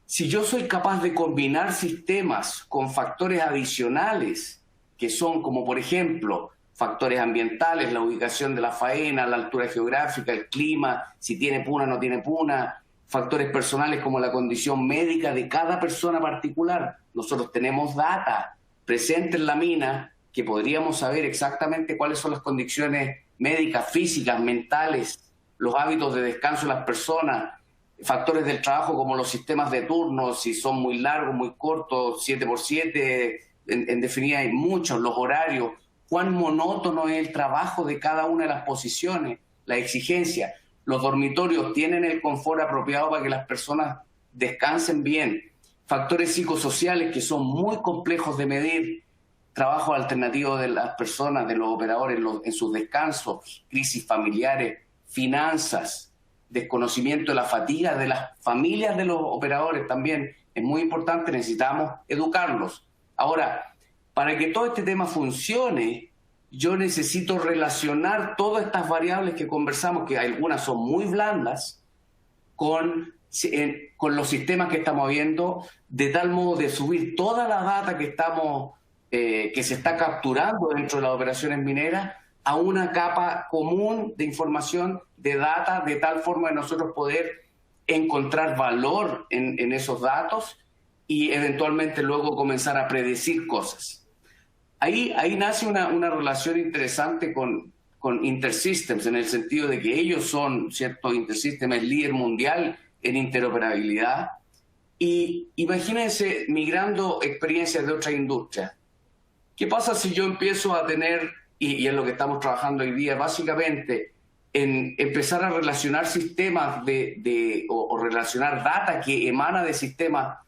si yo soy capaz de combinar sistemas con factores adicionales, que son como por ejemplo factores ambientales, la ubicación de la faena, la altura geográfica, el clima, si tiene puna o no tiene puna, factores personales como la condición médica de cada persona particular. Nosotros tenemos data presente en la mina que podríamos saber exactamente cuáles son las condiciones médicas, físicas, mentales, los hábitos de descanso de las personas, factores del trabajo como los sistemas de turnos, si son muy largos, muy cortos, 7x7, en definitiva hay muchos, los horarios, cuán monótono es el trabajo de cada una de las posiciones, la exigencia. Los dormitorios tienen el confort apropiado para que las personas descansen bien. Factores psicosociales que son muy complejos de medir, trabajo alternativo de las personas, de los operadores en sus descansos, crisis familiares, finanzas, desconocimiento de la fatiga de las familias de los operadores también es muy importante, necesitamos educarlos. Ahora, para que todo este tema funcione, yo necesito relacionar todas estas variables que conversamos, que algunas son muy blandas, con los sistemas que estamos viendo, de tal modo de subir toda la data que se está capturando dentro de las operaciones mineras a una capa común de información, de data, de tal forma de nosotros poder encontrar valor en esos datos y eventualmente luego comenzar a predecir cosas. Ahí nace una relación interesante con InterSystems, en el sentido de que ellos son, ¿cierto? InterSystems es líder mundial en interoperabilidad. Y imagínense migrando experiencias de otras industrias. ¿Qué pasa si yo empiezo a tener, y es lo que estamos trabajando hoy día, básicamente, en empezar a relacionar sistemas o relacionar data que emana de sistemas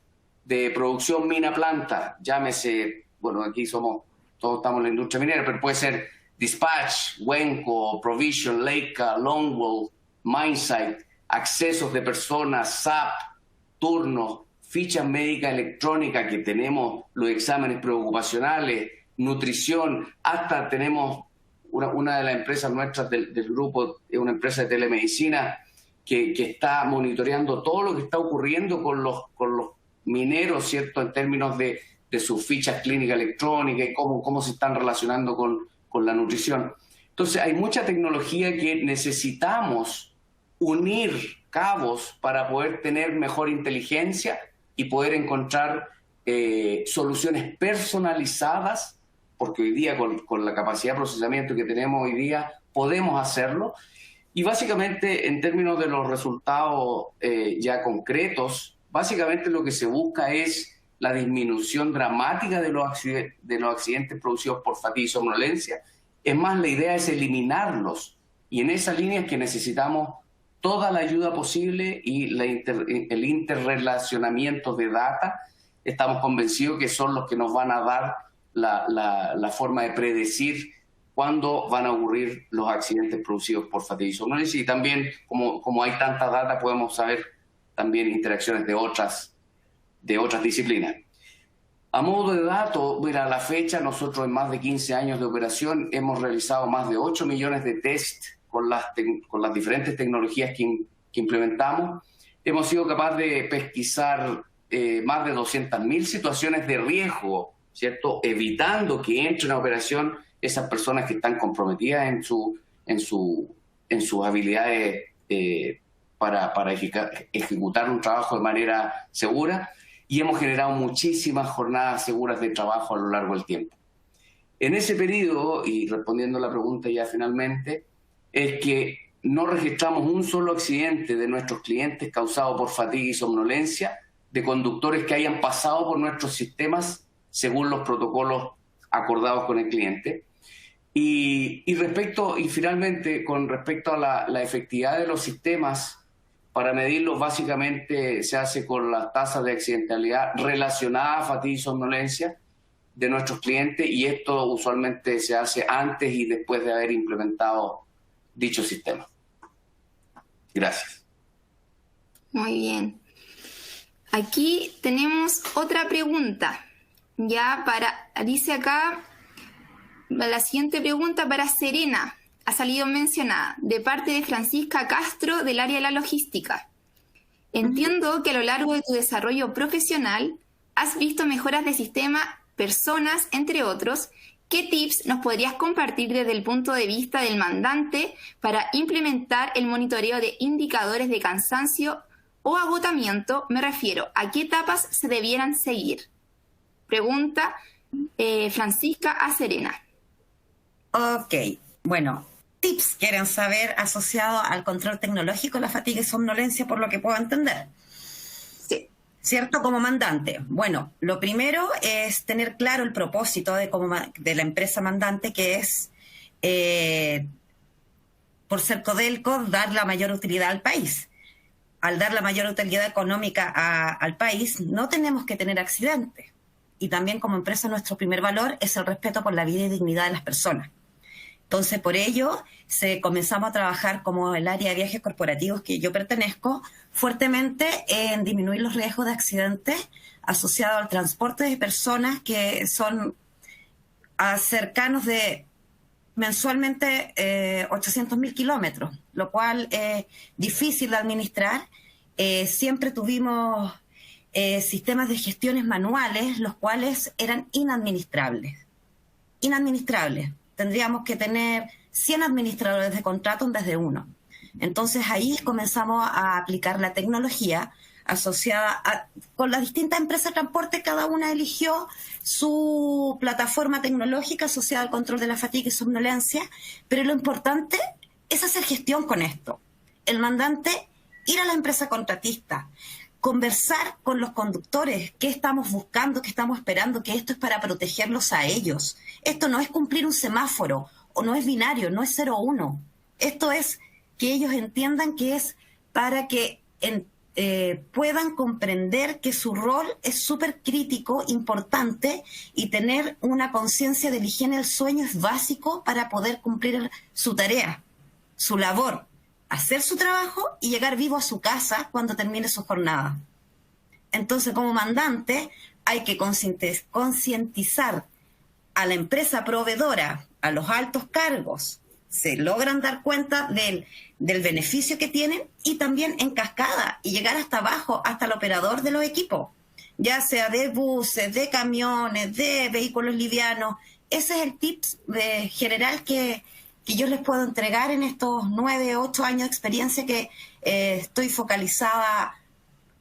de producción mina-planta, llámese, bueno, aquí todos estamos en la industria minera, pero puede ser Dispatch, Wenco, Provision, Leica, Longwall, Minesite, accesos de personas, SAP, turnos, fichas médicas electrónicas que tenemos, los exámenes preocupacionales, nutrición, hasta tenemos una de las empresas nuestras del grupo, es una empresa de telemedicina que está monitoreando todo lo que está ocurriendo con los mineros, ¿cierto? En términos de sus fichas clínicas electrónicas y cómo se están relacionando con la nutrición. Entonces hay mucha tecnología que necesitamos unir cabos para poder tener mejor inteligencia y poder encontrar soluciones personalizadas, porque hoy día con la capacidad de procesamiento que tenemos hoy día podemos hacerlo. Y básicamente en términos de los resultados ya concretos, básicamente lo que se busca es la disminución dramática de los accidentes producidos por fatiga y somnolencia. Es más, la idea es eliminarlos. Y en esa línea es que necesitamos toda la ayuda posible y el interrelacionamiento de data. Estamos convencidos que son los que nos van a dar la forma de predecir cuándo van a ocurrir los accidentes producidos por fatiga y somnolencia. Y también, como hay tanta data, podemos saber también interacciones de otras disciplinas. A modo de dato, mira, a la fecha, nosotros en más de 15 años de operación hemos realizado más de 8 millones de test con las diferentes tecnologías que implementamos. Hemos sido capaces de pesquisar más de 200.000 situaciones de riesgo, ¿cierto? Evitando que entren a operación esas personas que están comprometidas en sus habilidades para ejecutar un trabajo de manera segura, y hemos generado muchísimas jornadas seguras de trabajo a lo largo del tiempo. En ese periodo, y respondiendo a la pregunta ya finalmente, es que no registramos un solo accidente de nuestros clientes causado por fatiga y somnolencia, de conductores que hayan pasado por nuestros sistemas según los protocolos acordados con el cliente. Y finalmente, con respecto a la efectividad de los sistemas, para medirlos básicamente se hace con las tasas de accidentalidad relacionadas a fatiga y somnolencia de nuestros clientes, y esto usualmente se hace antes y después de haber implementado dicho sistema. Gracias. Muy bien. Aquí tenemos otra pregunta. Dice acá, la siguiente pregunta para Serena ha salido mencionada de parte de Francisca Castro del área de la logística. Entiendo que a lo largo de tu desarrollo profesional has visto mejoras de sistema, personas, entre otros. ¿Qué tips nos podrías compartir desde el punto de vista del mandante para implementar el monitoreo de indicadores de cansancio o agotamiento? Me refiero, ¿a qué etapas se debieran seguir? Pregunta Francisca a Serena. Ok, bueno, tips quieren saber asociado al control tecnológico, la fatiga y somnolencia, por lo que puedo entender. Sí. ¿Cierto? Como mandante. Bueno, lo primero es tener claro el propósito de la empresa mandante, que es, por ser Codelco, dar la mayor utilidad al país. Al dar la mayor utilidad económica al país, no tenemos que tener accidentes. Y también como empresa nuestro primer valor es el respeto por la vida y dignidad de las personas. Entonces, por ello, comenzamos a trabajar como el área de viajes corporativos que yo pertenezco, fuertemente en disminuir los riesgos de accidentes asociados al transporte de personas que son cercanos de mensualmente 800.000 kilómetros, lo cual es difícil de administrar. Siempre tuvimos sistemas de gestiones manuales, los cuales eran inadministrables. Tendríamos que tener 100 administradores de contrato en vez de uno. Entonces ahí comenzamos a aplicar la tecnología asociada con las distintas empresas de transporte. Cada una eligió su plataforma tecnológica asociada al control de la fatiga y somnolencia, pero lo importante es hacer gestión con esto. El mandante, ir a la empresa contratista, conversar con los conductores, qué estamos buscando, qué estamos esperando, que esto es para protegerlos a ellos. Esto no es cumplir un semáforo, o no es binario, no es 0 o 1. Esto es que ellos entiendan que es para que puedan comprender que su rol es súper crítico, importante, y tener una conciencia de la higiene del sueño es básico para poder cumplir su tarea, su labor. Hacer su trabajo y llegar vivo a su casa cuando termine su jornada. Entonces, como mandante, hay que concientizar a la empresa proveedora, a los altos cargos, se logran dar cuenta del beneficio que tienen, y también en cascada, y llegar hasta abajo, hasta el operador de los equipos, ya sea de buses, de camiones, de vehículos livianos. Ese es el tips general que yo les puedo entregar en estos 9, 8 años de experiencia, que estoy focalizada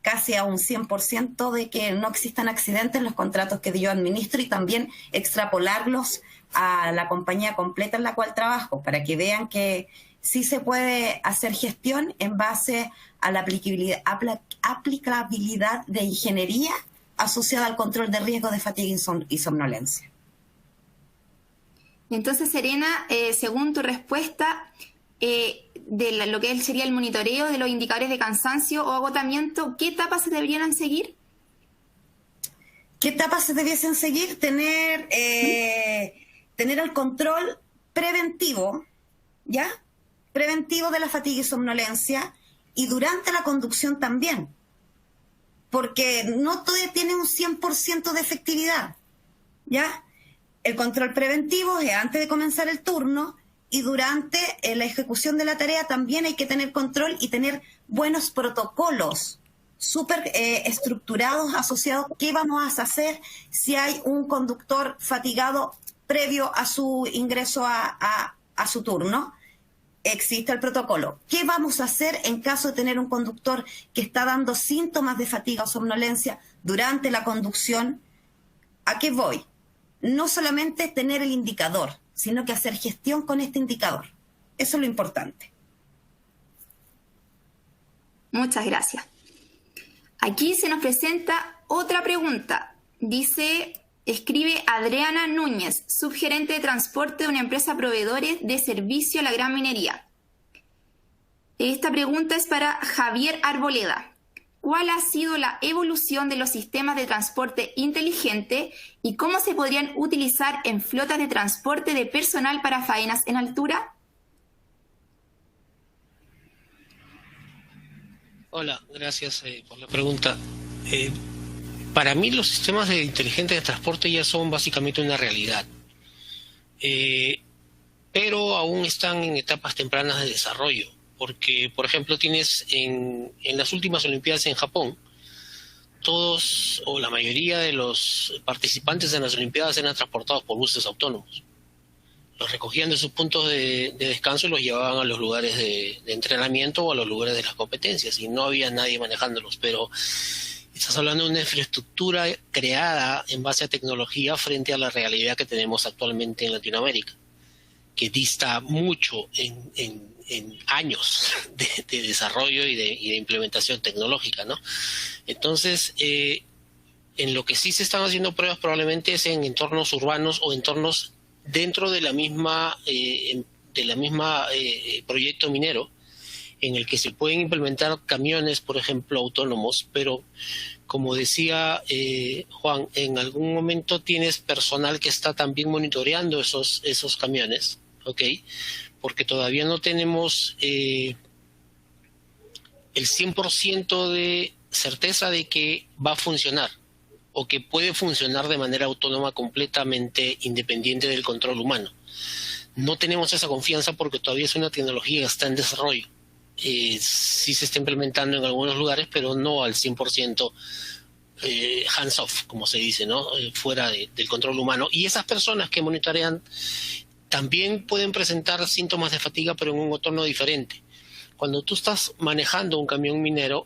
casi a un 100% de que no existan accidentes en los contratos que yo administro, y también extrapolarlos a la compañía completa en la cual trabajo, para que vean que sí se puede hacer gestión en base a la aplicabilidad de ingeniería asociada al control de riesgo de fatiga y somnolencia. Entonces, Serena, según tu respuesta, de lo que sería el monitoreo de los indicadores de cansancio o agotamiento, ¿qué etapas se deberían seguir? ¿Qué etapas se debiesen seguir? Tener el control preventivo, ¿ya? Preventivo de la fatiga y somnolencia, y durante la conducción también, porque no todo tiene un 100% de efectividad, ¿ya? El control preventivo es antes de comenzar el turno, y durante la ejecución de la tarea también hay que tener control y tener buenos protocolos súper estructurados asociados. ¿Qué vamos a hacer si hay un conductor fatigado previo a su ingreso a su turno? Existe el protocolo. ¿Qué vamos a hacer en caso de tener un conductor que está dando síntomas de fatiga o somnolencia durante la conducción? ¿A qué voy? No solamente tener el indicador, sino que hacer gestión con este indicador. Eso es lo importante. Muchas gracias. Aquí se nos presenta otra pregunta. Escribe Adriana Núñez, subgerente de transporte de una empresa proveedores de servicio a la gran minería. Esta pregunta es para Javier Arboleda. ¿Cuál ha sido la evolución de los sistemas de transporte inteligente y cómo se podrían utilizar en flotas de transporte de personal para faenas en altura? Hola, gracias por la pregunta. Para mí los sistemas de inteligentes de transporte ya son básicamente una realidad. pero aún están en etapas tempranas de desarrollo, porque, por ejemplo, tienes en las últimas Olimpiadas en Japón, todos o la mayoría de los participantes en las Olimpiadas eran transportados por buses autónomos. Los recogían de sus puntos de descanso y los llevaban a los lugares de entrenamiento o a los lugares de las competencias, y no había nadie manejándolos, pero estás hablando de una infraestructura creada en base a tecnología frente a la realidad que tenemos actualmente en Latinoamérica, que dista mucho en años de desarrollo y de implementación tecnológica, ¿no? Entonces, en lo que sí se están haciendo pruebas probablemente es en entornos urbanos o entornos dentro de la misma proyecto minero, en el que se pueden implementar camiones, por ejemplo, autónomos, pero como decía Juan, en algún momento tienes personal que está también monitoreando esos camiones, ¿ok? Porque todavía no tenemos el 100% de certeza de que va a funcionar o que puede funcionar de manera autónoma completamente independiente del control humano. No tenemos esa confianza porque todavía es una tecnología que está en desarrollo. Sí se está implementando en algunos lugares, pero no al 100% hands off, como se dice, ¿no? Fuera del control humano. Y esas personas que monitorean también pueden presentar síntomas de fatiga, pero en un entorno diferente. Cuando tú estás manejando un camión minero,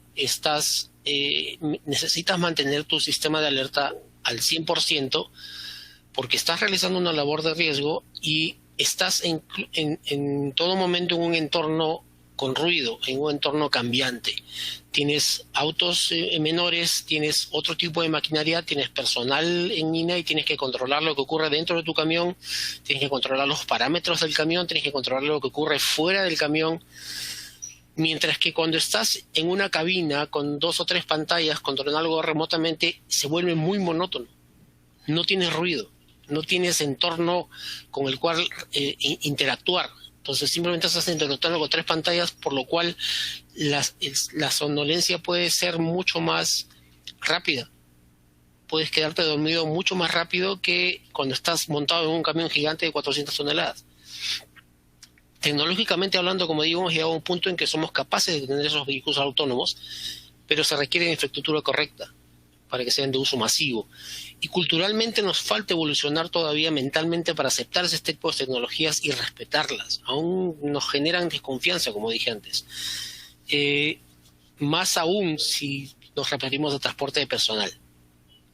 necesitas mantener tu sistema de alerta al 100% porque estás realizando una labor de riesgo y estás en todo momento en un entorno con ruido, en un entorno cambiante. Tienes autos menores, tienes otro tipo de maquinaria, tienes personal en mina y tienes que controlar lo que ocurre dentro de tu camión, tienes que controlar los parámetros del camión, tienes que controlar lo que ocurre fuera del camión. Mientras que cuando estás en una cabina con 2 o 3 pantallas controlando algo remotamente, se vuelve muy monótono. No tienes ruido, no tienes entorno con el cual interactuar. Entonces simplemente estás interactuando con 3 pantallas, por lo cual la somnolencia puede ser mucho más rápida. Puedes quedarte dormido mucho más rápido que cuando estás montado en un camión gigante de 400 toneladas. Tecnológicamente hablando, como digo, hemos llegado a un punto en que somos capaces de tener esos vehículos autónomos, pero se requiere de infraestructura correcta para que sean de uso masivo. Y culturalmente nos falta evolucionar todavía mentalmente para aceptar ese tipo de tecnologías y respetarlas. Aún nos generan desconfianza, como dije antes. Más aún si nos referimos a transporte de personal,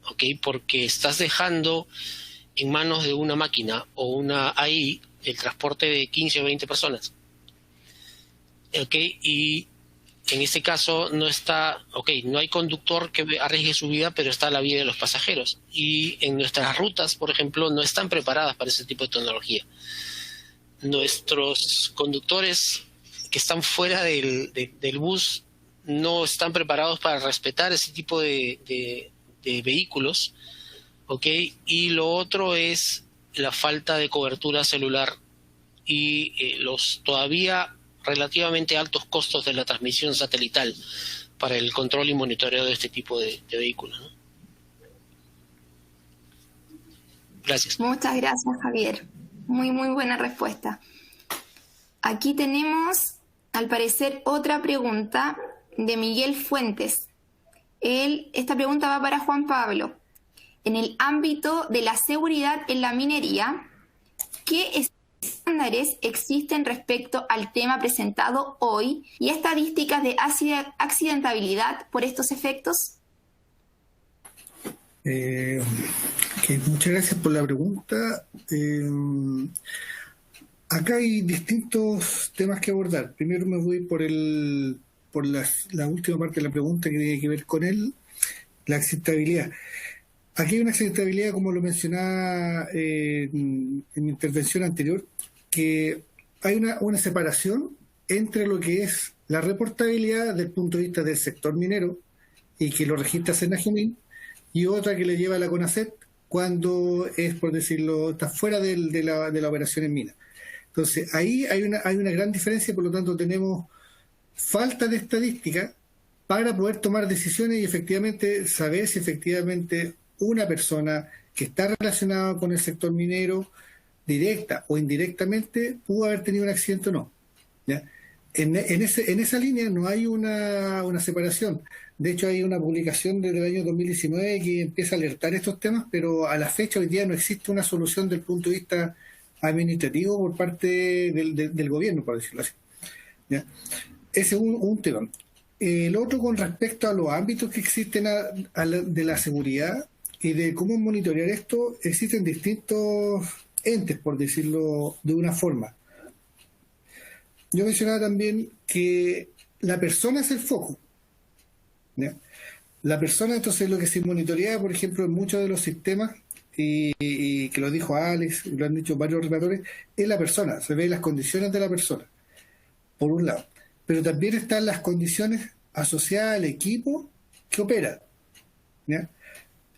¿ok? Porque estás dejando en manos de una máquina o una AI el transporte de 15 o 20 personas. ¿Ok? Y en este caso no hay conductor que arriesgue su vida, pero está la vida de los pasajeros. Y en nuestras rutas, por ejemplo, no están preparadas para ese tipo de tecnología. Nuestros conductores que están fuera del bus no están preparados para respetar ese tipo de vehículos. ¿Ok? Y lo otro es la falta de cobertura celular y los todavía relativamente altos costos de la transmisión satelital para el control y monitoreo de este tipo de vehículos, ¿no? Gracias. Muchas gracias, Javier. Muy, muy buena respuesta. Aquí tenemos, al parecer, otra pregunta de Miguel Fuentes. Esta pregunta va para Juan Pablo. En el ámbito de la seguridad en la minería, ¿qué estándares existen respecto al tema presentado hoy y estadísticas de accidentabilidad por estos efectos? Muchas gracias por la pregunta. Acá hay distintos temas que abordar. Primero me voy por la última parte de la pregunta que tiene que ver con la accidentabilidad. Aquí hay una accidentabilidad, como lo mencionaba en mi intervención anterior, que hay una separación entre lo que es la reportabilidad desde el punto de vista del sector minero y que lo registra Senagemin, y otra que le lleva a la CONACET cuando es, por decirlo, está fuera de la operación en mina. Entonces, ahí hay una gran diferencia, por lo tanto tenemos falta de estadística para poder tomar decisiones y efectivamente saber si efectivamente una persona que está relacionada con el sector minero directa o indirectamente pudo haber tenido un accidente o no. ¿Ya? En esa línea no hay una separación. De hecho, hay una publicación desde el año 2019 que empieza a alertar estos temas, pero a la fecha hoy día no existe una solución desde el punto de vista administrativo por parte del gobierno, por decirlo así. ¿Ya? Ese es un tema. El otro, con respecto a los ámbitos que existen de la seguridad y de cómo monitorear esto, existen distintos entes, por decirlo de una forma. Yo mencionaba también que la persona es el foco, ¿ya? La persona, entonces, lo que se monitorea, por ejemplo, en muchos de los sistemas, y que lo dijo Alex, lo han dicho varios relatores, es la persona, se ve las condiciones de la persona, por un lado. Pero también están las condiciones asociadas al equipo que opera, ¿ya?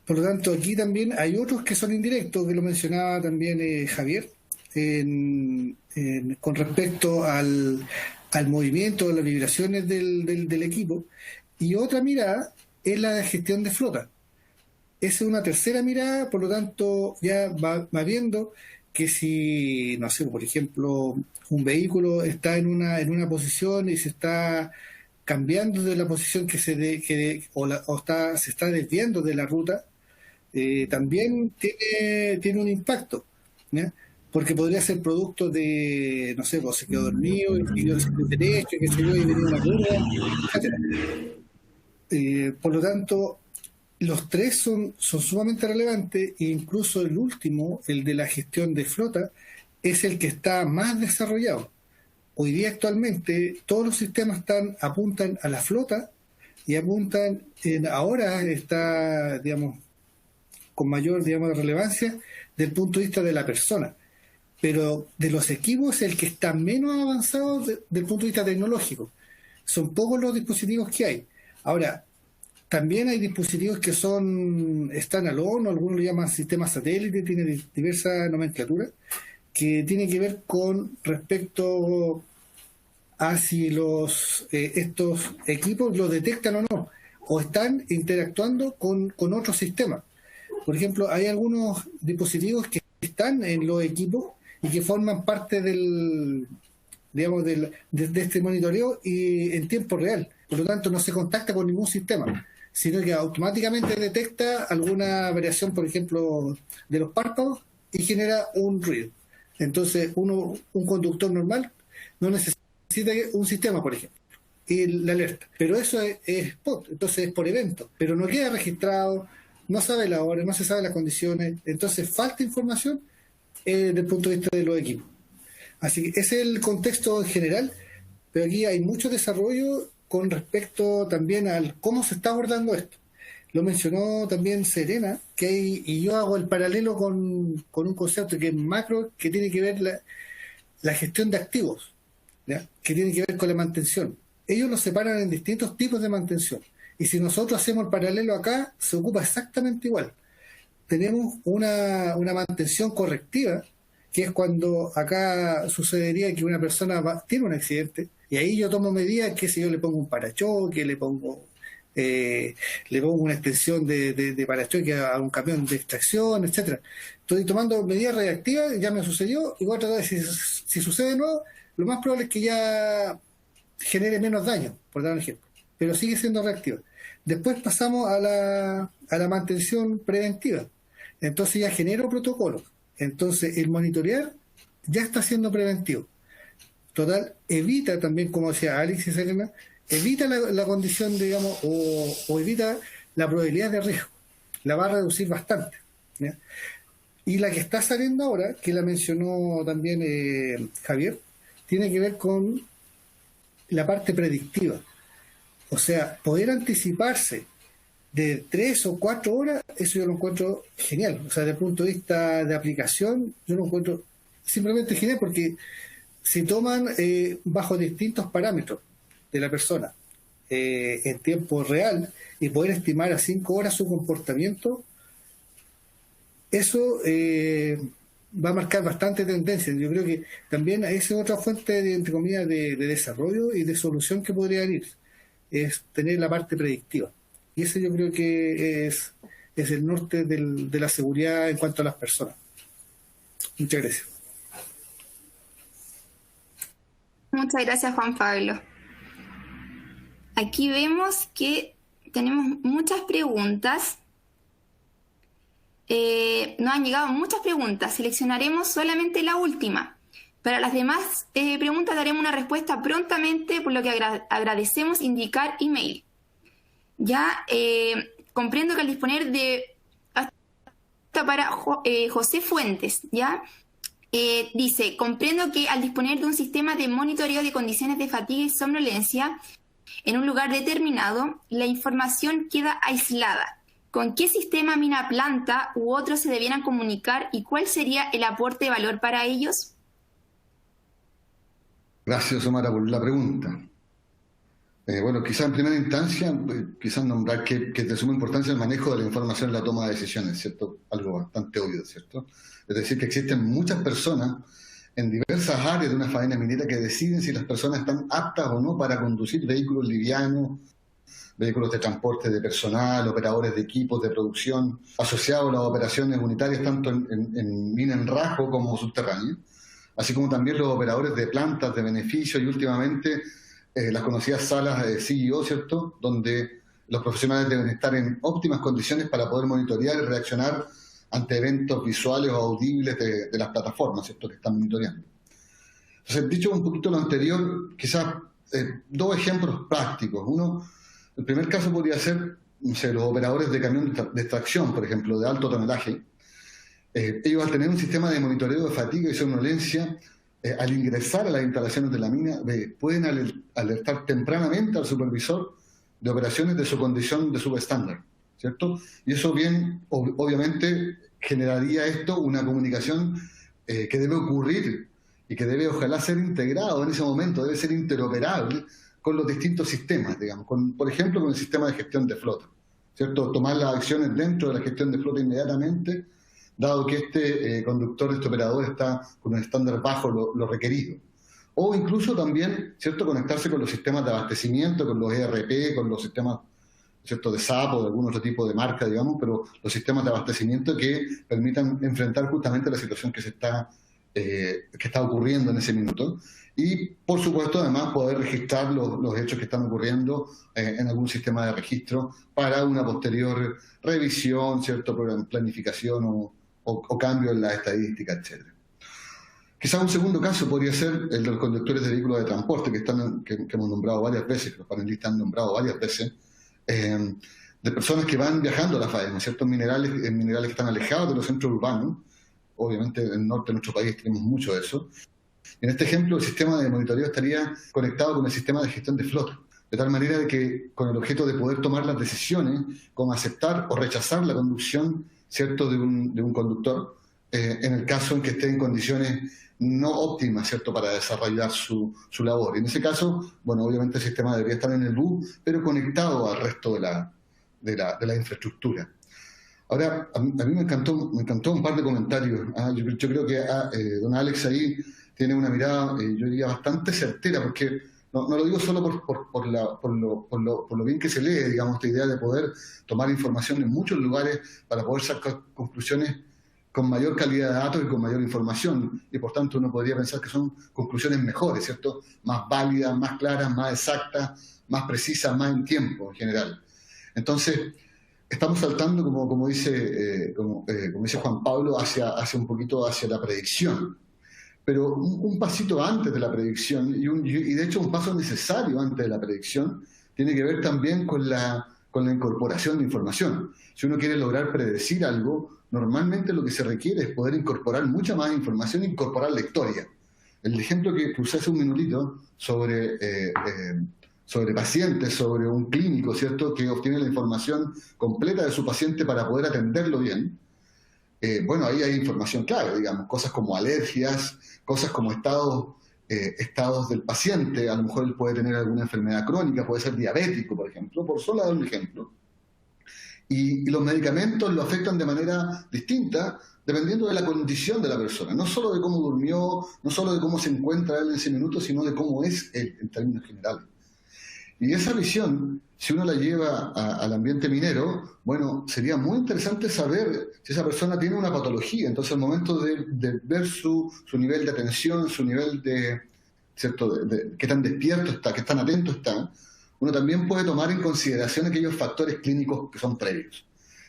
Por lo tanto, aquí también hay otros que son indirectos, que lo mencionaba también Javier, con respecto al movimiento, a las vibraciones del equipo. Y otra mirada es la de gestión de flota. Esa es una tercera mirada, por lo tanto, ya va viendo que si, no sé, por ejemplo, un vehículo está en una posición y se está cambiando de la posición se está desviando de la ruta, también tiene un impacto, ¿ya? Porque podría ser producto de, no sé, pues se quedó dormido, y dio el derecho, que se dio y venía una curva, etc. Por lo tanto, los tres son sumamente relevantes, e incluso el último, el de la gestión de flota, es el que está más desarrollado. Hoy día, actualmente, todos los sistemas apuntan a la flota y ahora está, digamos, con mayor, digamos, relevancia del punto de vista de la persona. Pero de los equipos, el que está menos avanzado del punto de vista tecnológico. Son pocos los dispositivos que hay. Ahora, también hay dispositivos que son standalone, algunos lo llaman sistemas satélite, tiene diversa nomenclatura, que tiene que ver con respecto a si estos equipos los detectan o no, o están interactuando con otros sistemas. Por ejemplo, hay algunos dispositivos que están en los equipos y que forman parte de este monitoreo y en tiempo real. Por lo tanto, no se contacta con ningún sistema, sino que automáticamente detecta alguna variación, por ejemplo, de los párpados y genera un ruido. Entonces, un conductor normal no necesita un sistema, por ejemplo, y la alerta. Pero eso es spot, entonces es por evento, pero no queda registrado, no sabe la hora, no se sabe las condiciones, entonces falta información desde el punto de vista de los equipos. Así que ese es el contexto en general, pero aquí hay mucho desarrollo con respecto también al cómo se está abordando esto. Lo mencionó también Serena, y yo hago el paralelo con un concepto que es macro, que tiene que ver la gestión de activos, ¿ya? Que tiene que ver con la mantención. Ellos lo separan en distintos tipos de mantención. Y si nosotros hacemos el paralelo acá, se ocupa exactamente igual. Tenemos una mantención correctiva, que es cuando acá sucedería que una persona tiene un accidente, y ahí yo tomo medidas, que si yo le pongo un parachoque, le pongo una extensión de parachoque a un camión de extracción, etcétera. Estoy tomando medidas reactivas, ya me sucedió, igual tratar de si sucede de nuevo, lo más probable es que ya genere menos daño, por dar un ejemplo, pero sigue siendo reactiva. Después pasamos a la mantención preventiva. Entonces ya genero protocolos. Entonces el monitorear ya está siendo preventivo. Total, evita también, como decía Alex y Serena, evita la condición, digamos, o evita la probabilidad de riesgo. La va a reducir bastante, ¿ya? Y la que está saliendo ahora, que la mencionó también Javier, tiene que ver con la parte predictiva. O sea, poder anticiparse de 3 o 4 horas, eso yo lo encuentro genial. O sea, desde el punto de vista de aplicación, yo lo encuentro simplemente genial, porque se toman bajo distintos parámetros de la persona en tiempo real y poder estimar a 5 horas su comportamiento, eso va a marcar bastante tendencia. Yo creo que también esa es otra fuente de, entre comillas, de desarrollo y de solución que podría venir, es tener la parte predictiva. Y ese yo creo que es el norte de la seguridad en cuanto a las personas. Muchas gracias. Muchas gracias, Juan Pablo. Aquí vemos que tenemos muchas preguntas. Nos han llegado muchas preguntas. Seleccionaremos solamente la última. Para las demás preguntas daremos una respuesta prontamente, por lo que agradecemos indicar email. Ya comprendo que al disponer de... Hasta para José Fuentes, ¿ya? Dice, comprendo que al disponer de un sistema de monitoreo de condiciones de fatiga y somnolencia en un lugar determinado, la información queda aislada. ¿Con qué sistema Mina Planta u otros se debieran comunicar y cuál sería el aporte de valor para ellos? Gracias, Omara, por la pregunta. Bueno, quizás en primera instancia, quizás nombrar que es de suma importancia el manejo de la información en la toma de decisiones, ¿cierto? Algo bastante obvio, ¿cierto? Es decir, que existen muchas personas en diversas áreas de una faena minera que deciden si las personas están aptas o no para conducir vehículos livianos, vehículos de transporte de personal, operadores de equipos de producción, asociados a las operaciones unitarias tanto en mina en rajo como subterránea, así como también los operadores de plantas de beneficio y últimamente las conocidas salas de CEO, ¿cierto?, donde los profesionales deben estar en óptimas condiciones para poder monitorear y reaccionar ante eventos visuales o audibles de las plataformas, ¿cierto?, que están monitoreando. Entonces, dicho un poquito lo anterior, quizás dos ejemplos prácticos. Uno, el primer caso podría ser, no sé, los operadores de camión de extracción, por ejemplo, de alto tonelaje. Ellos, al tener un sistema de monitoreo de fatiga y somnolencia, al ingresar a las instalaciones de la mina, pueden alertar tempranamente al supervisor de operaciones de su condición de subestándar, ¿cierto? Y eso bien, obviamente, generaría esto una comunicación que debe ocurrir y que debe, ojalá, ser integrado en ese momento, debe ser interoperable con los distintos sistemas, digamos, por ejemplo, con el sistema de gestión de flota, ¿cierto? Tomar las acciones dentro de la gestión de flota inmediatamente, dado que este conductor, este operador está con un estándar bajo lo requerido. O incluso también, ¿cierto?, conectarse con los sistemas de abastecimiento, con los ERP, con los sistemas, ¿cierto?, de SAP o de algún otro tipo de marca, digamos, pero los sistemas de abastecimiento que permitan enfrentar justamente la situación que está ocurriendo en ese minuto. Y, por supuesto, además, poder registrar los hechos que están ocurriendo en algún sistema de registro para una posterior revisión, ¿cierto?, planificación o cambio en la estadística, etc. Quizás un segundo caso podría ser el de los conductores de vehículos de transporte, que hemos nombrado varias veces, que los panelistas han nombrado varias veces, de personas que van viajando a la faena, ¿cierto?, minerales que están alejados de los centros urbanos. Obviamente en el norte de nuestro país tenemos mucho de eso. En este ejemplo, el sistema de monitoreo estaría conectado con el sistema de gestión de flota, de tal manera de que, con el objeto de poder tomar las decisiones, como aceptar o rechazar la conducción, ¿cierto?, de un conductor, en el caso en que esté en condiciones no óptimas, ¿cierto?, para desarrollar su labor. Y en ese caso, bueno, obviamente el sistema debería estar en el bus, pero conectado al resto de la infraestructura. Ahora, a mí me encantó un par de comentarios. Yo creo que don Alex ahí tiene una mirada, yo diría, bastante certera, porque no lo digo solo por lo bien que se lee, digamos, esta idea de poder tomar información en muchos lugares para poder sacar conclusiones con mayor calidad de datos y con mayor información, y por tanto uno podría pensar que son conclusiones mejores, ¿cierto?, más válidas, más claras, más exactas, más precisas, más en tiempo en general. Entonces, estamos saltando, como dice Juan Pablo, hacia un poquito hacia la predicción. Pero un pasito antes de la predicción, y de hecho un paso necesario antes de la predicción, tiene que ver también con la incorporación de información. Si uno quiere lograr predecir algo, normalmente lo que se requiere es poder incorporar mucha más información e incorporar la historia. El ejemplo que usé hace un minutito sobre pacientes, sobre un clínico, ¿cierto?, que obtiene la información completa de su paciente para poder atenderlo bien. Bueno, ahí hay información clave, digamos, cosas como alergias, cosas como estados del paciente. A lo mejor él puede tener alguna enfermedad crónica, puede ser diabético, por ejemplo, por solo dar un ejemplo. Y los medicamentos lo afectan de manera distinta dependiendo de la condición de la persona, no solo de cómo durmió, no solo de cómo se encuentra él en ese minuto, sino de cómo es él en términos generales. Y esa visión, si uno la lleva al ambiente minero, bueno, sería muy interesante saber si esa persona tiene una patología. Entonces, al momento de ver su nivel de atención, su nivel de ¿cierto? De qué tan despierto está, qué tan atento está, uno también puede tomar en consideración aquellos factores clínicos que son previos.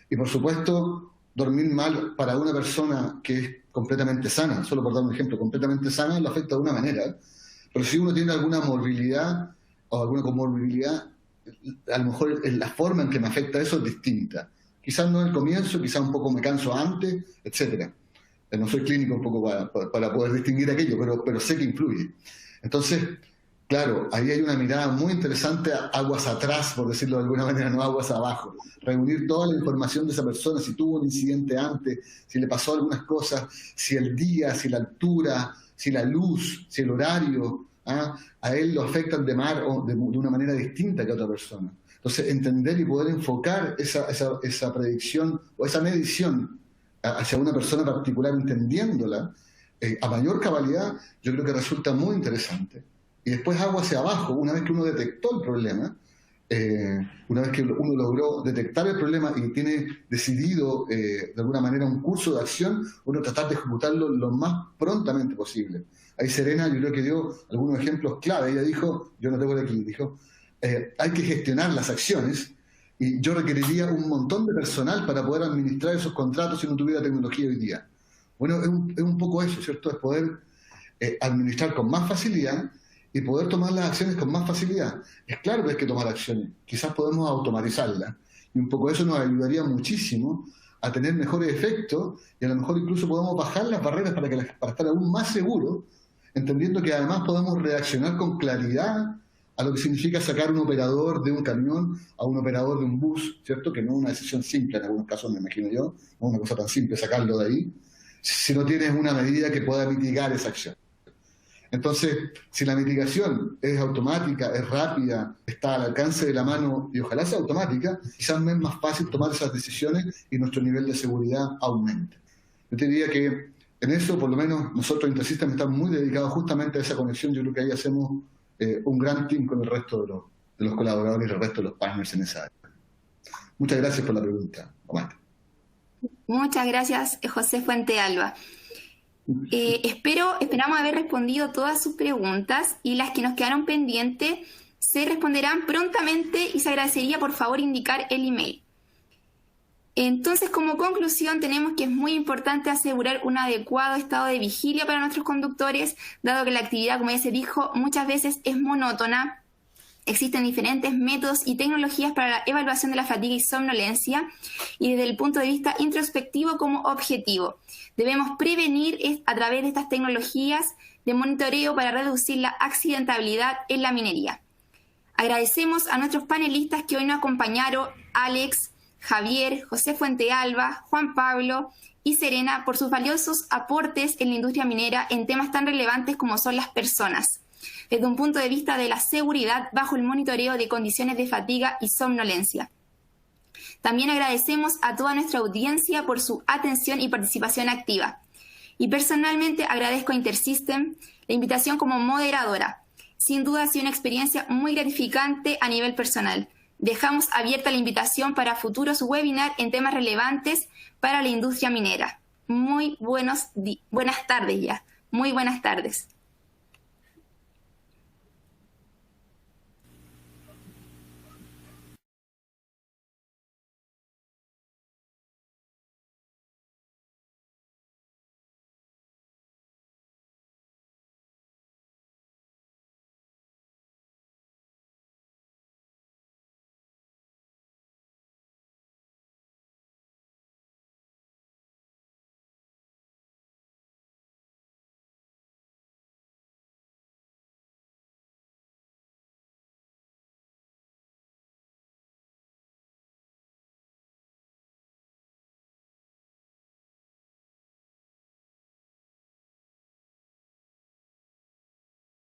Y por supuesto, dormir mal para una persona que es completamente sana, solo por dar un ejemplo, completamente sana, lo afecta de una manera. Pero si uno tiene alguna morbilidad o alguna comorbilidad, a lo mejor la forma en que me afecta eso es distinta. Quizás no al comienzo, quizás un poco me canso antes, etcétera. No soy clínico un poco para poder distinguir aquello, pero sé que influye. Entonces, claro, ahí hay una mirada muy interesante, aguas atrás, por decirlo de alguna manera, no aguas abajo. Reunir toda la información de esa persona, si tuvo un incidente antes, si le pasó algunas cosas, si el día, si la altura, si la luz, si el horario, a él lo afectan de una manera distinta que a otra persona. Entonces, entender y poder enfocar esa predicción o esa medición hacia una persona particular, entendiéndola a mayor cabalidad, yo creo que resulta muy interesante. Y después hago hacia abajo, una vez que uno detectó el problema, una vez que uno logró detectar el problema y tiene decidido de alguna manera un curso de acción, uno tratar de ejecutarlo lo más prontamente posible. Ahí Serena yo creo que dio algunos ejemplos clave. Ella dijo, yo no tengo de aquí, dijo, hay que gestionar las acciones y yo requeriría un montón de personal para poder administrar esos contratos si no tuviera tecnología hoy día. Bueno, es un poco eso, ¿cierto? Es poder administrar con más facilidad y poder tomar las acciones con más facilidad. Es claro que hay que tomar acciones, quizás podemos automatizarlas y un poco eso nos ayudaría muchísimo a tener mejores efectos y a lo mejor incluso podemos bajar las barreras para estar aún más seguros, entendiendo que además podemos reaccionar con claridad a lo que significa sacar un operador de un camión a un operador de un bus, ¿cierto? Que no es una decisión simple en algunos casos, me imagino yo, no es una cosa tan simple sacarlo de ahí, si no tienes una medida que pueda mitigar esa acción. Entonces, si la mitigación es automática, es rápida, está al alcance de la mano y ojalá sea automática, quizás me es más fácil tomar esas decisiones y nuestro nivel de seguridad aumente. Yo te diría que en eso, por lo menos, nosotros Intersystems estamos muy dedicados justamente a esa conexión. Yo creo que ahí hacemos un gran team con el resto de los colaboradores y el resto de los partners en esa área. Muchas gracias por la pregunta, Omar. Muchas gracias, José Fuente Alba. Esperamos haber respondido todas sus preguntas y las que nos quedaron pendientes se responderán prontamente y se agradecería por favor indicar el email. Entonces, como conclusión, tenemos que es muy importante asegurar un adecuado estado de vigilia para nuestros conductores, dado que la actividad, como ya se dijo, muchas veces es monótona. Existen diferentes métodos y tecnologías para la evaluación de la fatiga y somnolencia y desde el punto de vista introspectivo como objetivo. Debemos prevenir a través de estas tecnologías de monitoreo para reducir la accidentabilidad en la minería. Agradecemos a nuestros panelistas que hoy nos acompañaron, Alex, Javier, José Fuente Alba, Juan Pablo y Serena, por sus valiosos aportes en la industria minera en temas tan relevantes como son las personas, desde un punto de vista de la seguridad bajo el monitoreo de condiciones de fatiga y somnolencia. También agradecemos a toda nuestra audiencia por su atención y participación activa. Y personalmente agradezco a Intersystems la invitación como moderadora. Sin duda ha sido una experiencia muy gratificante a nivel personal. Dejamos abierta la invitación para futuros webinars en temas relevantes para la industria minera. Buenas tardes ya. Muy buenas tardes.